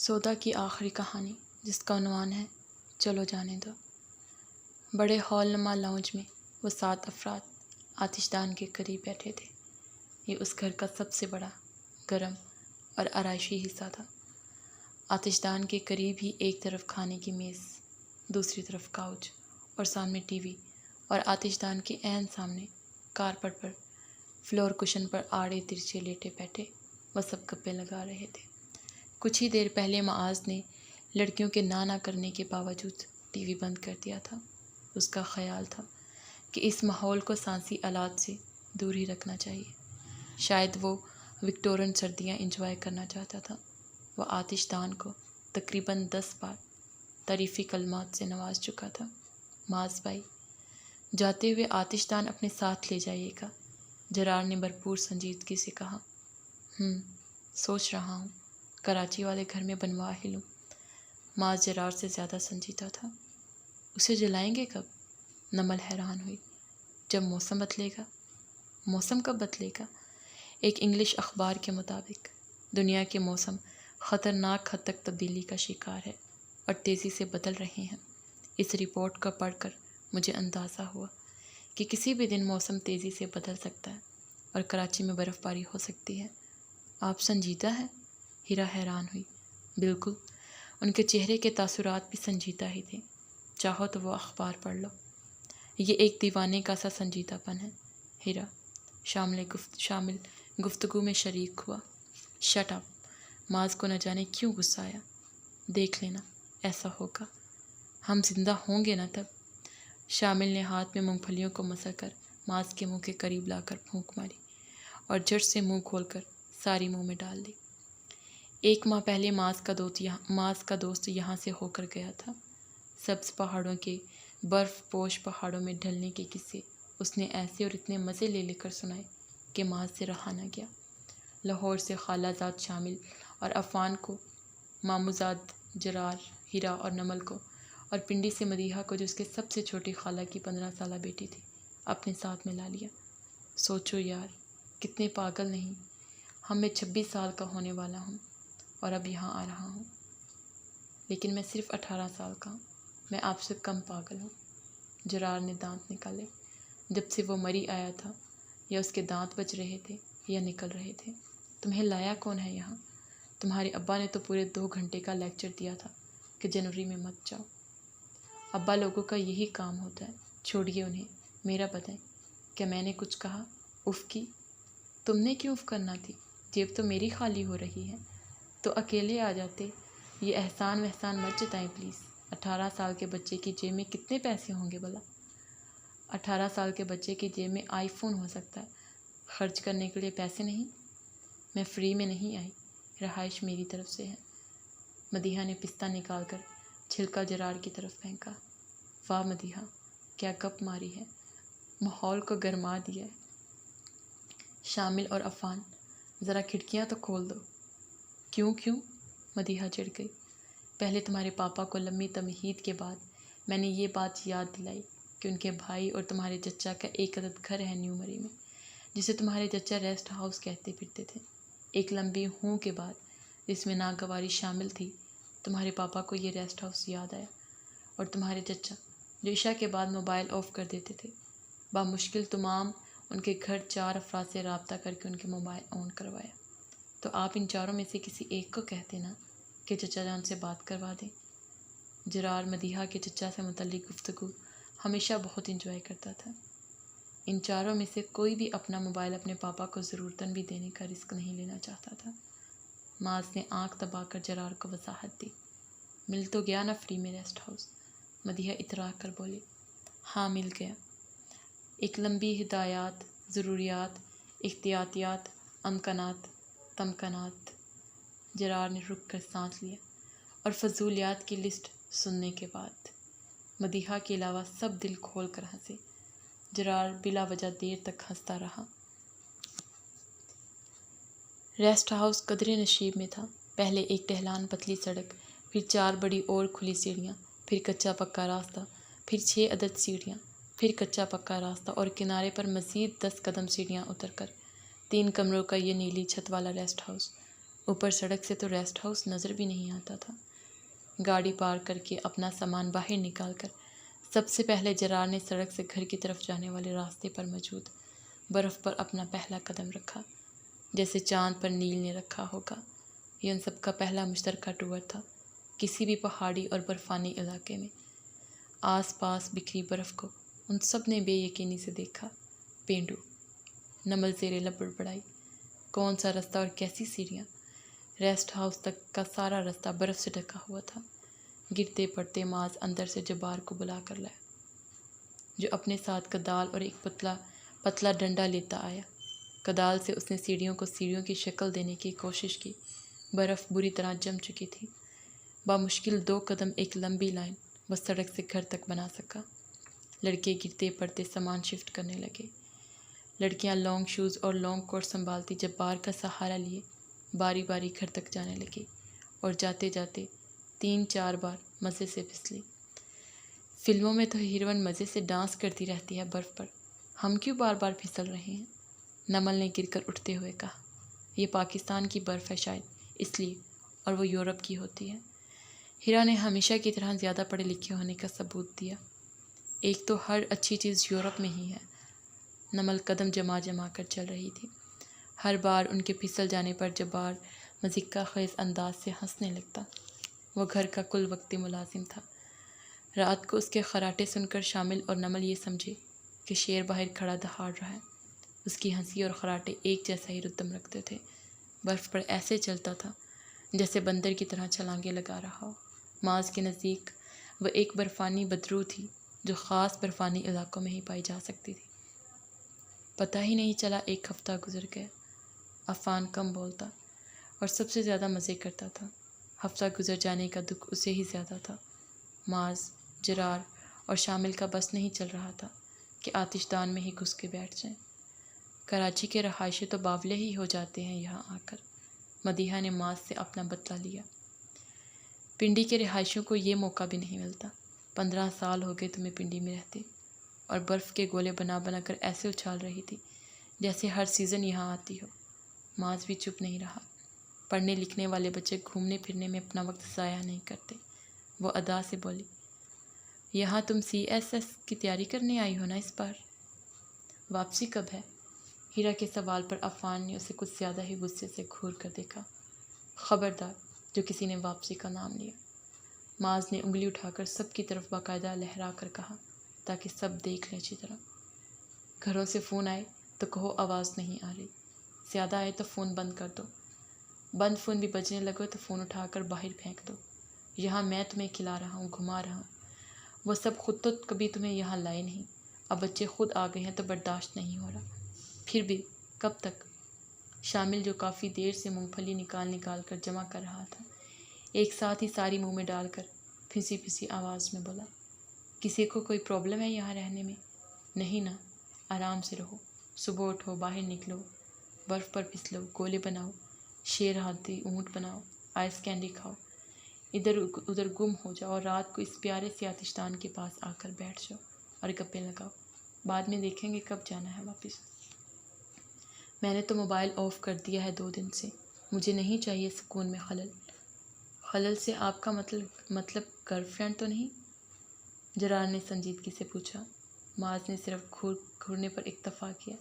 سودا کی آخری کہانی جس کا عنوان ہے چلو جانے دو۔ بڑے ہال نما لاؤنج میں وہ 7 افراد آتش دان کے قریب بیٹھے تھے۔ یہ اس گھر کا سب سے بڑا، گرم اور آرائشی حصہ تھا۔ آتش دان کے قریب ہی ایک طرف کھانے کی میز، دوسری طرف کاؤچ اور سامنے ٹی وی، اور آتش دان کے عین سامنے کارپٹ پر فلور کشن پر آڑے ترچھے لیٹے بیٹھے وہ سب گپے لگا رہے تھے۔ کچھ ہی دیر پہلے معاذ نے لڑکیوں کے نہ کرنے کے باوجود ٹی وی بند کر دیا تھا۔ اس کا خیال تھا کہ اس ماحول کو سانسی آلات سے دور ہی رکھنا چاہیے۔ شاید وہ وکٹورین سردیاں انجوائے کرنا چاہتا تھا۔ وہ آتش دان کو تقریباً 10 بار تعریفی کلمات سے نواز چکا تھا۔ معاذ بھائی، جاتے ہوئے آتش دان اپنے ساتھ لے جائیے گا، جرار نے بھرپور سنجیدگی سے کہا۔ سوچ رہا ہوں کراچی والے گھر میں بنوا ہی لوں۔ معاذ جرار سے زیادہ سنجیدہ تھا۔ اسے جلائیں گے کب؟ نمل حیران ہوئی۔ جب موسم بدلے گا۔ موسم کب بدلے گا؟ ایک انگلش اخبار کے مطابق دنیا کے موسم خطرناک حد تک تبدیلی کا شکار ہے اور تیزی سے بدل رہے ہیں۔ اس رپورٹ کو پڑھ کر مجھے اندازہ ہوا کہ کسی بھی دن موسم تیزی سے بدل سکتا ہے اور کراچی میں برف باری ہو سکتی ہے۔ آپ سنجیدہ ہیں؟ ہیرا حیران ہوئی۔ بالکل، ان کے چہرے کے تاثرات بھی سنجیدہ ہی تھے۔ چاہو تو وہ اخبار پڑھ لو۔ یہ ایک دیوانے کا سا سنجیدہ پن ہے۔ ہیرا شامل گفتگو میں شریک ہوا۔ Shut up! معاذ کو نہ جانے کیوں غصہ آیا۔ دیکھ لینا ایسا ہوگا، ہم زندہ ہوں گے نہ تب۔ شامل نے ہاتھ میں مونگ پھلیوں کو مسل کر معاذ کے منہ کے قریب لا کر پھونک ماری اور جھٹ سے منہ کھول کر ساری منہ میں ڈال دی۔ 1 ماہ پہلے معاذ کا دوست یہاں سے ہو کر گیا تھا۔ سبز پہاڑوں کے برف پوش پہاڑوں میں ڈھلنے کے قصے اس نے ایسے اور اتنے مزے لے کر سنائے کہ معاذ سے رہا نہ گیا۔ لاہور سے خالہ زاد شامل اور عفان کو، ماموں زاد جرار، ہیرا اور نمل کو، اور پنڈی سے مدیحہ کو جو اس کے سب سے چھوٹی خالہ کی 15 سالہ بیٹی تھی، اپنے ساتھ ملا لیا۔ سوچو یار، کتنے پاگل نہیں! میں 26 سال کا ہونے والا ہوں اور اب یہاں آ رہا ہوں، لیکن میں صرف 18 سال کا ہوں۔ میں آپ سے کم پاگل ہوں۔ جرار نے دانت نکالے۔ جب سے وہ مری آیا تھا، یا اس کے دانت بچ رہے تھے یا نکل رہے تھے۔ تمہیں لایا کون ہے یہاں؟ تمہارے ابا نے تو پورے 2 گھنٹے کا لیکچر دیا تھا کہ جنوری میں مت جاؤ۔ ابا لوگوں کا یہی کام ہوتا ہے، چھوڑیے انہیں۔ میرا بتائیں، کیا میں نے کچھ کہا؟ اف کی؟ تم نے کیوں اف کرنا تھی؟ جیب تو میری خالی ہو رہی ہے، تو اکیلے آ جاتے۔ یہ احسان وحسان مت جتائیں پلیز۔ 18 سال کے بچے کی جیب میں کتنے پیسے ہوں گے بھلا؟ 18 سال کے بچے کی جیب میں آئی فون ہو سکتا ہے، خرچ کرنے کے لیے پیسے نہیں۔ میں فری میں نہیں آئی، رہائش میری طرف سے ہے۔ مدیحہ نے پستہ نکال کر چھلکا جرار کی طرف پھینکا۔ واہ مدیحہ، کیا گپ ماری ہے! ماحول کو گرما دیا ہے۔ شامل اور عفان، ذرا کھڑکیاں تو کھول دو۔ کیوں؟ مدیحہ چڑھ گئی۔ پہلے تمہارے پاپا کو لمبی تمہید کے بعد میں نے یہ بات یاد دلائی کہ ان کے بھائی اور تمہارے چچا کا ایک عدد گھر ہے نیو مری میں، جسے تمہارے چچا ریسٹ ہاؤس کہتے پھرتے تھے۔ ایک لمبی ہوں کے بعد، جس میں ناگواری شامل تھی، تمہارے پاپا کو یہ ریسٹ ہاؤس یاد آیا، اور تمہارے چچا جو عشاء کے بعد موبائل آف کر دیتے تھے، بامشکل تمام ان کے گھر 4 افراد سے رابطہ کر کے ان کے موبائل آن کروایا۔ تو آپ ان چاروں میں سے کسی ایک کو کہتے نا کہ چچا جان سے بات کروا دیں۔ جرار مدیحہ کے چچا سے متعلق گفتگو ہمیشہ بہت انجوائے کرتا تھا۔ ان چاروں میں سے کوئی بھی اپنا موبائل اپنے پاپا کو ضرورتاً بھی دینے کا رسک نہیں لینا چاہتا تھا۔ معاذ نے آنکھ دبا کر جرار کو وضاحت دی۔ مل تو گیا نا فری میں ریسٹ ہاؤس؟ مدیحہ اتراک کر بولی۔ ہاں مل گیا۔ ایک لمبی ہدایات، ضروریات، احتیاطیات، امکانات، تمکنات۔ جرار نے رک کر سانس لیا اور فضولیات کی لسٹ سننے کے بعد مدیحہ کے علاوہ سب دل کھول کر ہنسے۔ جرار بلا وجہ دیر تک ہنستا رہا۔ ریسٹ ہاؤس قدرے نشیب میں تھا۔ پہلے ایک ٹہلان پتلی سڑک، پھر 4 بڑی اور کھلی سیڑھیاں، پھر کچا پکا راستہ، پھر 6 عدد سیڑھیاں، پھر کچا پکا راستہ، اور کنارے پر مزید 10 قدم سیڑھیاں اتر کر 3 کمروں کا یہ نیلی چھت والا ریسٹ ہاؤس اوپر سڑک سے تو ریسٹ ہاؤس نظر بھی نہیں آتا تھا۔ گاڑی پارک کر کے اپنا سامان باہر نکال کر سب سے پہلے جرار نے سڑک سے گھر کی طرف جانے والے راستے پر موجود برف پر اپنا پہلا قدم رکھا، جیسے چاند پر نیل نے رکھا ہوگا۔ یہ ان سب کا پہلا مشترکہ ٹور تھا کسی بھی پہاڑی اور برفانی علاقے میں۔ آس پاس بکھری برف کو ان سب نے بے یقینی سے دیکھا۔ پینڈو، نمل زیر لب بڑبڑائی، کون سا رستہ اور کیسی سیڑھیاں؟ ریسٹ ہاؤس تک کا سارا رستہ برف سے ڈھکا ہوا تھا۔ گرتے پڑتے ماز اندر سے جبار کو بلا کر لایا، جو اپنے ساتھ کدال اور ایک پتلا ڈنڈا لیتا آیا۔ کدال سے اس نے سیڑھیوں کی شکل دینے کی کوشش کی۔ برف بری طرح جم چکی تھی۔ بامشکل 2 قدم ایک لمبی لائن وہ سڑک سے گھر تک بنا سکا۔ لڑکے گرتے پڑتے سامان شفٹ کرنے لگے۔ لڑکیاں لانگ شوز اور لانگ کوٹ سنبھالتی جبار کا سہارا لیے باری باری گھر تک جانے لگی، اور جاتے جاتے 3-4 بار مزے سے پھسلی۔ فلموں میں تو ہیروئن مزے سے ڈانس کرتی رہتی ہے برف پر، ہم کیوں بار بار پھسل رہے ہیں؟ نمل نے گر کر اٹھتے ہوئے کہا۔ یہ پاکستان کی برف ہے شاید، اس لیے، اور وہ یورپ کی ہوتی ہے۔ ہیرا نے ہمیشہ کی طرح زیادہ پڑھے لکھے ہونے کا ثبوت دیا۔ ایک تو ہر اچھی چیز یورپ میں ہی ہے۔ نمل قدم جما کر چل رہی تھی۔ ہر بار ان کے پھسل جانے پر جبار مذاق خیز انداز سے ہنسنے لگتا۔ وہ گھر کا کل وقتی ملازم تھا۔ رات کو اس کے خراٹے سن کر شامل اور نمل یہ سمجھے کہ شیر باہر کھڑا دہاڑ رہا ہے۔ اس کی ہنسی اور خراٹے ایک جیسا ہی ردم رکھتے تھے۔ برف پر ایسے چلتا تھا جیسے بندر کی طرح چھلانگیں لگا رہا ہو۔ ماز کے نزدیک وہ ایک برفانی بدرو تھی جو خاص برفانی علاقوں میں ہی پائی جا سکتی تھی۔ پتہ ہی نہیں چلا 1 ہفتہ گزر گیا۔ عفان کم بولتا اور سب سے زیادہ مزے کرتا تھا۔ ہفتہ گزر جانے کا دکھ اسے ہی زیادہ تھا۔ ماز، جرار اور شامل کا بس نہیں چل رہا تھا کہ آتش دان میں ہی گھس کے بیٹھ جائیں۔ کراچی کے رہائشی تو باولے ہی ہو جاتے ہیں یہاں آ کر۔ مدیحہ نے ماز سے اپنا بدلہ لیا۔ پنڈی کے رہائشیوں کو یہ موقع بھی نہیں ملتا۔ 15 سال ہو گئے تمہیں پنڈی میں رہتے، اور برف کے گولے بنا کر ایسے اچھال رہی تھی جیسے ہر سیزن یہاں آتی ہو۔ ماز بھی چپ نہیں رہا۔ پڑھنے لکھنے والے بچے گھومنے پھرنے میں اپنا وقت ضائع نہیں کرتے۔ وہ ادا سے بولی، یہاں تم CSS کی تیاری کرنے آئی ہو نا اس بار؟ واپسی کب ہے؟ ہیرا کے سوال پر عفان نے اسے کچھ زیادہ ہی غصے سے گھور کر دیکھا۔ خبردار جو کسی نے واپسی کا نام لیا۔ ماز نے انگلی اٹھا کر سب کی طرف باقاعدہ لہرا کر کہا تاکہ سب دیکھ لیں اچھی طرح۔ گھروں سے فون آئے تو کہو آواز نہیں آ رہی، زیادہ آئے تو فون بند کر دو۔ بند فون بھی بجنے لگو تو فون اٹھا کر باہر پھینک دو۔ یہاں میں تمہیں کھلا رہا ہوں، گھما رہا ہوں۔ وہ سب خود تو کبھی تمہیں یہاں لائے نہیں، اب بچے خود آ گئے ہیں تو برداشت نہیں ہو رہا۔ پھر بھی کب تک؟ شامل جو کافی دیر سے مونگ پھلی نکال کر جمع کر رہا تھا، ایک ساتھ ہی ساری منہ میں ڈال کر پھنسی پھنسی آواز میں بولا، کسی کو کوئی پرابلم ہے یہاں رہنے میں؟ نہیں نا، آرام سے رہو، صبح اٹھو، باہر نکلو، برف پر پھسلو، گولے بناؤ، شیر ہاتھی اونٹ بناؤ، آئس کینڈی کھاؤ، ادھر ادھر گم ہو جاؤ، اور رات کو اس پیارے سے آتشدان کے پاس آ کر بیٹھ جاؤ اور گپے لگاؤ۔ بعد میں دیکھیں گے کب جانا ہے واپس۔ میں نے تو موبائل آف کر دیا ہے 2 دن سے، مجھے نہیں چاہیے سکون میں خلل۔ خلل سے آپ کا مطلب گرل فرینڈ تو نہیں؟ جرار نے سنجیدگی سے پوچھا۔ ماز نے صرف گھورنے پر اکتفا کیا۔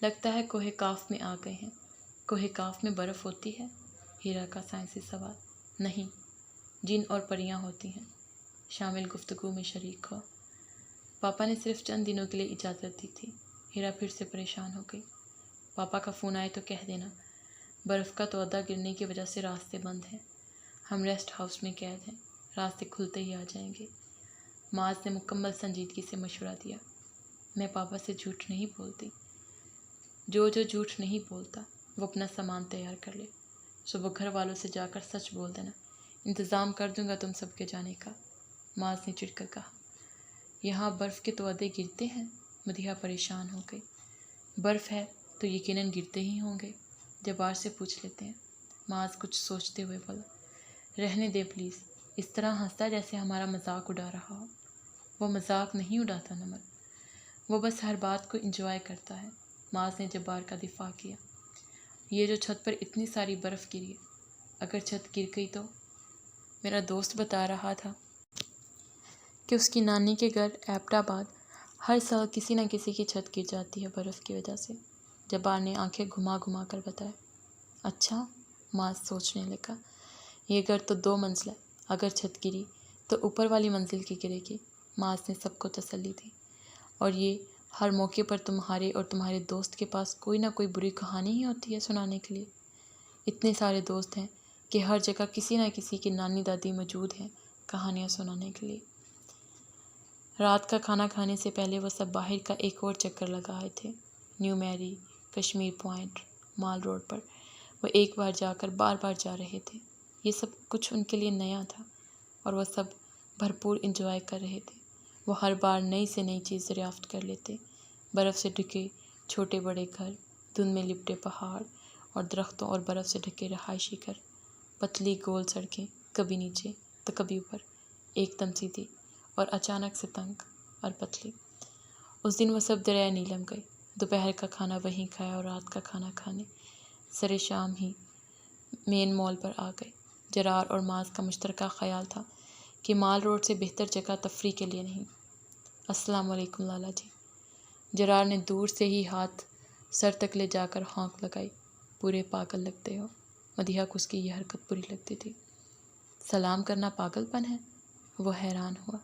لگتا ہے کوہ کاف میں آ گئے ہیں۔ کوہ کاف میں برف ہوتی ہے؟ ہیرا کا سائنسی سوال۔ نہیں، جن اور پریاں ہوتی ہیں۔ شامل گفتگو میں شریک ہوا۔ پاپا نے صرف چند دنوں کے لیے اجازت دی تھی۔ ہیرا پھر سے پریشان ہو گئی۔ پاپا کا فون آئے تو کہہ دینا برف کا تودہ گرنے کی وجہ سے راستے بند ہیں، ہم ریسٹ ہاؤس میں قید ہیں، راستے کھلتے ہی آ جائیں گے۔ ماز نے مکمل سنجیدگی سے مشورہ دیا۔ میں پاپا سے جھوٹ نہیں بولتی۔ جو جھوٹ نہیں بولتا وہ اپنا سامان تیار کر لے، صبح گھر والوں سے جا کر سچ بول دینا، انتظام کر دوں گا تم سب کے جانے کا۔ ماز نے چڑھ کر کہا۔ یہاں برف کے تودے گرتے ہیں؟ مدیحہ پریشان ہو گئی۔ برف ہے تو یقیناً گرتے ہی ہوں گے، جبار سے پوچھ لیتے ہیں۔ ماز کچھ سوچتے ہوئے بولا، رہنے دے پلیز، اس طرح ہنستا جیسے ہمارا مذاق اڑا رہا ہو۔ وہ مذاق نہیں اڑاتا نمل، وہ بس ہر بات کو انجوائے کرتا ہے۔ ماز نے جبار کا دفاع کیا۔ یہ جو چھت پر اتنی ساری برف گری ہے، اگر چھت گر گئی تو؟ میرا دوست بتا رہا تھا کہ اس کی نانی کے گھر ایبٹ آباد ہر سال کسی نہ کسی کی چھت گر جاتی ہے برف کی وجہ سے۔ جبار نے آنکھیں گھما گھما کر بتایا۔ اچھا، معاذ سوچنے لگا، یہ گھر تو 2 منزل ہے، اگر چھت گری تو اوپر والی منزل کی گرے گی۔ معاذ نے سب کو تسلی دی۔ اور یہ ہر موقع پر تمہارے اور تمہارے دوست کے پاس کوئی نہ کوئی بری کہانی ہی ہوتی ہے سنانے کے لیے۔ اتنے سارے دوست ہیں کہ ہر جگہ کسی نہ کسی کی نانی دادی موجود ہیں کہانیاں سنانے کے لیے۔ رات کا کھانا کھانے سے پہلے وہ سب باہر کا ایک اور چکر لگا آئے تھے، نیو میری، کشمیر پوائنٹ، مال روڈ پر۔ وہ ایک بار جا کر بار بار جا رہے تھے۔ یہ سب کچھ ان کے لیے نیا تھا اور وہ سب بھرپور انجوائے کر رہے تھے۔ وہ ہر بار نئی سے نئی چیز دریافت کر لیتے، برف سے ڈھکے چھوٹے بڑے گھر، دھند میں لپٹے پہاڑ اور درختوں اور برف سے ڈھکے رہائشی گھر، پتلی گول سڑکیں، کبھی نیچے تو کبھی اوپر، ایک دم سیدھی اور اچانک سے تنگ اور پتلی۔ اس دن وہ سب دریائے نیلم گئے، دوپہر کا کھانا وہیں کھایا اور رات کا کھانا کھانے سرے شام ہی مین مال پر آ گئے۔ جرار اور معاذ کا مشترکہ خیال تھا کہ مال روڈ سے بہتر جگہ تفریح کے لیے نہیں۔ السلام علیکم لالا جی۔ جرار نے دور سے ہی ہاتھ سر تک لے جا کر ہونک لگائی۔ پورے پاگل لگتے ہو۔ مدیحہ کو اس کی یہ حرکت بری لگتی تھی۔ سلام کرنا پاگل پن ہے؟ وہ حیران ہوا۔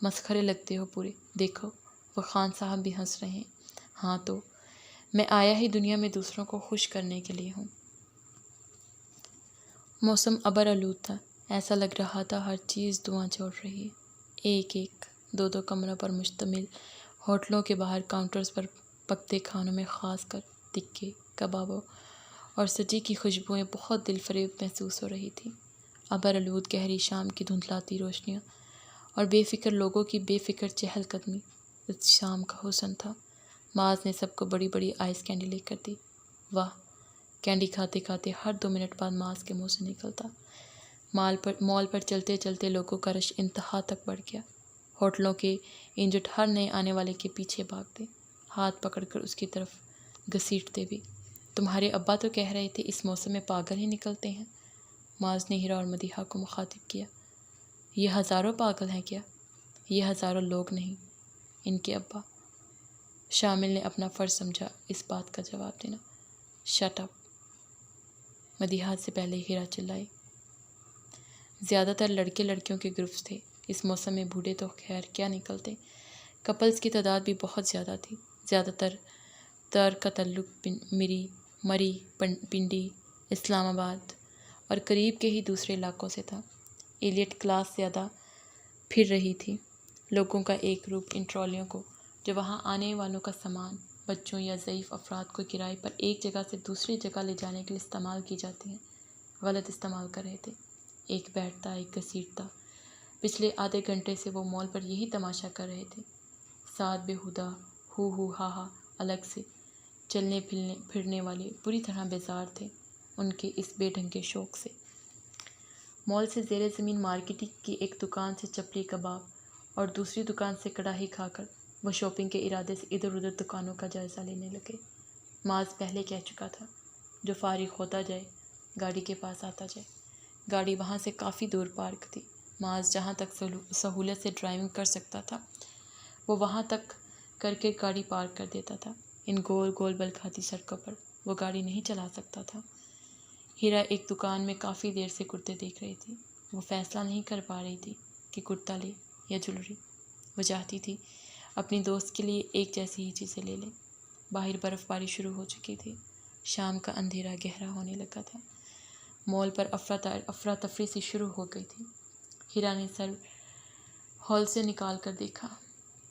مسخرے لگتے ہو پورے، دیکھو وہ خان صاحب بھی ہنس رہے ہیں۔ ہاں تو میں آیا ہی دنیا میں دوسروں کو خوش کرنے کے لیے ہوں۔ موسم ابر آلود تھا، ایسا لگ رہا تھا ہر چیز دھواں چھوڑ رہی ہے۔ ایک ایک 2 کمروں پر مشتمل ہوٹلوں کے باہر کاؤنٹرز پر پکتے کھانوں میں خاص کر ٹکے، کبابوں اور سجی کی خوشبوئیں بہت دل فریب محسوس ہو رہی تھیں۔ ابر آلود گہری شام کی دھندلاتی روشنیاں اور بے فکر لوگوں کی بے فکر چہل قدمی اس شام کا حسن تھا۔ معاذ نے سب کو بڑی بڑی آئس کینڈی لے کر دی۔ واہ! کینڈی کھاتے کھاتے ہر 2 منٹ بعد معاذ کے منہ سے نکلتا۔ مال پر چلتے چلتے لوگوں کا رش انتہا تک بڑھ گیا۔ ہوٹلوں کے انجٹ ہر نئے آنے والے کے پیچھے بھاگتے، ہاتھ پکڑ کر اس کی طرف گھسیٹتے بھی۔ تمہارے ابا تو کہہ رہے تھے اس موسم میں پاگل ہی نکلتے ہیں۔ معاذ نے ہیرا اور مدیحہ کو مخاطب کیا۔ یہ ہزاروں پاگل ہیں کیا؟ یہ ہزاروں لوگ نہیں، ان کے ابا۔ شامل نے اپنا فرض سمجھا اس بات کا جواب دینا۔ Shut up! مدیحہ سے پہلے ہیرا چلائی۔ زیادہ تر لڑکے لڑکیوں کے گروپس تھے، اس موسم میں بوڑھے تو خیر کیا نکلتے۔ کپلز کی تعداد بھی بہت زیادہ تھی۔ زیادہ تر کا تعلق مری، پنڈی، اسلام آباد اور قریب کے ہی دوسرے علاقوں سے تھا۔ ایلیٹ کلاس زیادہ پھر رہی تھی۔ لوگوں کا ایک گروپ ان ٹرالیوں کو، جو وہاں آنے والوں کا سامان، بچوں یا ضعیف افراد کو کرائے پر ایک جگہ سے دوسری جگہ لے جانے کے لیے استعمال کی جاتی ہیں، غلط استعمال کر رہے تھے۔ ایک بیٹھتا، ایک گھسیٹتا۔ پچھلے آدھے گھنٹے سے وہ مال پر یہی تماشا کر رہے تھے۔ 7 بےہودہ ہو ہا الگ سے چلنے پھرنے والے بری طرح بیزار تھے ان کے اس بے ڈھنگے شوق سے۔ مال سے زیر زمین مارکیٹنگ کی ایک دکان سے چپلی کباب اور دوسری دکان سے کڑاہی کھا کر وہ شاپنگ کے ارادے سے ادھر ادھر دکانوں کا جائزہ لینے لگے۔ معاذ پہلے کہہ چکا تھا، جو فارغ ہوتا جائے گاڑی کے پاس آتا جائے۔ گاڑی وہاں سے کافی دور پارک تھی۔ معاذ جہاں تک سہولت سے ڈرائیونگ کر سکتا تھا وہ وہاں تک کر کے گاڑی پارک کر دیتا تھا۔ ان گول گول بل کھاتی سڑکوں پر وہ گاڑی نہیں چلا سکتا تھا۔ ہیرا ایک دکان میں کافی دیر سے کرتے دیکھ رہی تھی۔ وہ فیصلہ نہیں کر پا رہی تھی کہ کرتا لے یا جولری۔ وہ چاہتی تھی اپنی دوست کے لیے ایک جیسی ہی چیزیں لے لے۔ باہر برف باری شروع ہو چکی تھی۔ شام کا اندھیرا گہرا ہونے لگا تھا۔ مال پر افراتفری سی شروع ہو گئی تھی۔ ہیرا نے سر ہال سے نکال کر دیکھا۔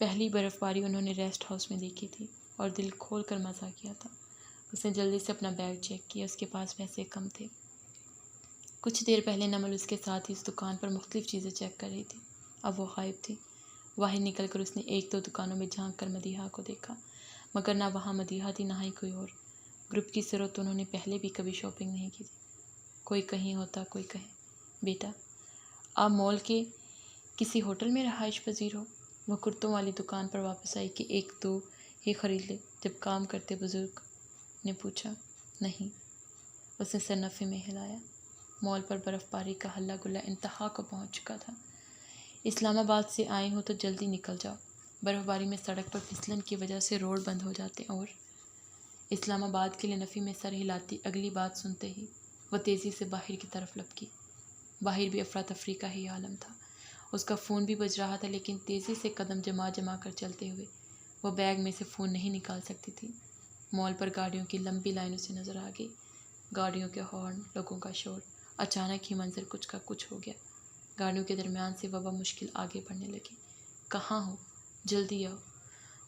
پہلی برف باری انہوں نے ریسٹ ہاؤس میں دیکھی تھی اور دل کھول کر مزہ کیا تھا۔ اس نے جلدی سے اپنا بیگ چیک کیا، اس کے پاس پیسے کم تھے۔ کچھ دیر پہلے نمل اس کے ساتھ ہی اس دکان پر مختلف چیزیں چیک کر رہی تھی، اب وہ غائب تھی۔ باہر نکل کر اس نے 1-2 دکانوں میں جھانک کر مدیحہ کو دیکھا، مگر نہ وہاں مدیحہ تھی نہ ہی کوئی اور۔ گروپ کی صورت انہوں نے پہلے بھی کبھی شاپنگ نہیں کی تھی۔ کوئی کہیں ہوتا، کوئی کہیں۔ بیٹا، آپ مال کے کسی ہوٹل میں رہائش پذیر ہو؟ وہ کرتوں والی دکان پر واپس آئی کہ 1-2 ہی خرید لے جب کام کرتے بزرگ نے پوچھا۔ نہیں، اس نے سر نفے میں ہلایا۔ مال پر برف باری کا ہلا گلا انتہا کو پہنچ چکا تھا۔ اسلام آباد سے آئے ہو تو جلدی نکل جاؤ، برف باری میں سڑک پر پھسلن کی وجہ سے روڈ بند ہو جاتے۔ اور اسلام آباد کے لیے نفی میں سر ہلاتی اگلی بات سنتے ہی وہ تیزی سے باہر کی طرف لپکی۔ باہر بھی افراتفری کا ہی عالم تھا۔ اس کا فون بھی بج رہا تھا، لیکن تیزی سے قدم جما کر چلتے ہوئے وہ بیگ میں سے فون نہیں نکال سکتی تھی۔ مال پر گاڑیوں کی لمبی لائنوں سے نظر آ گئی، گاڑیوں کے ہارن، لوگوں کا شور۔ اچانک ہی منظر کچھ کا کچھ ہو گیا۔ گاڑیوں کے درمیان سے وہ بمشکل آگے بڑھنے لگی۔ کہاں ہو؟ جلدی آؤ۔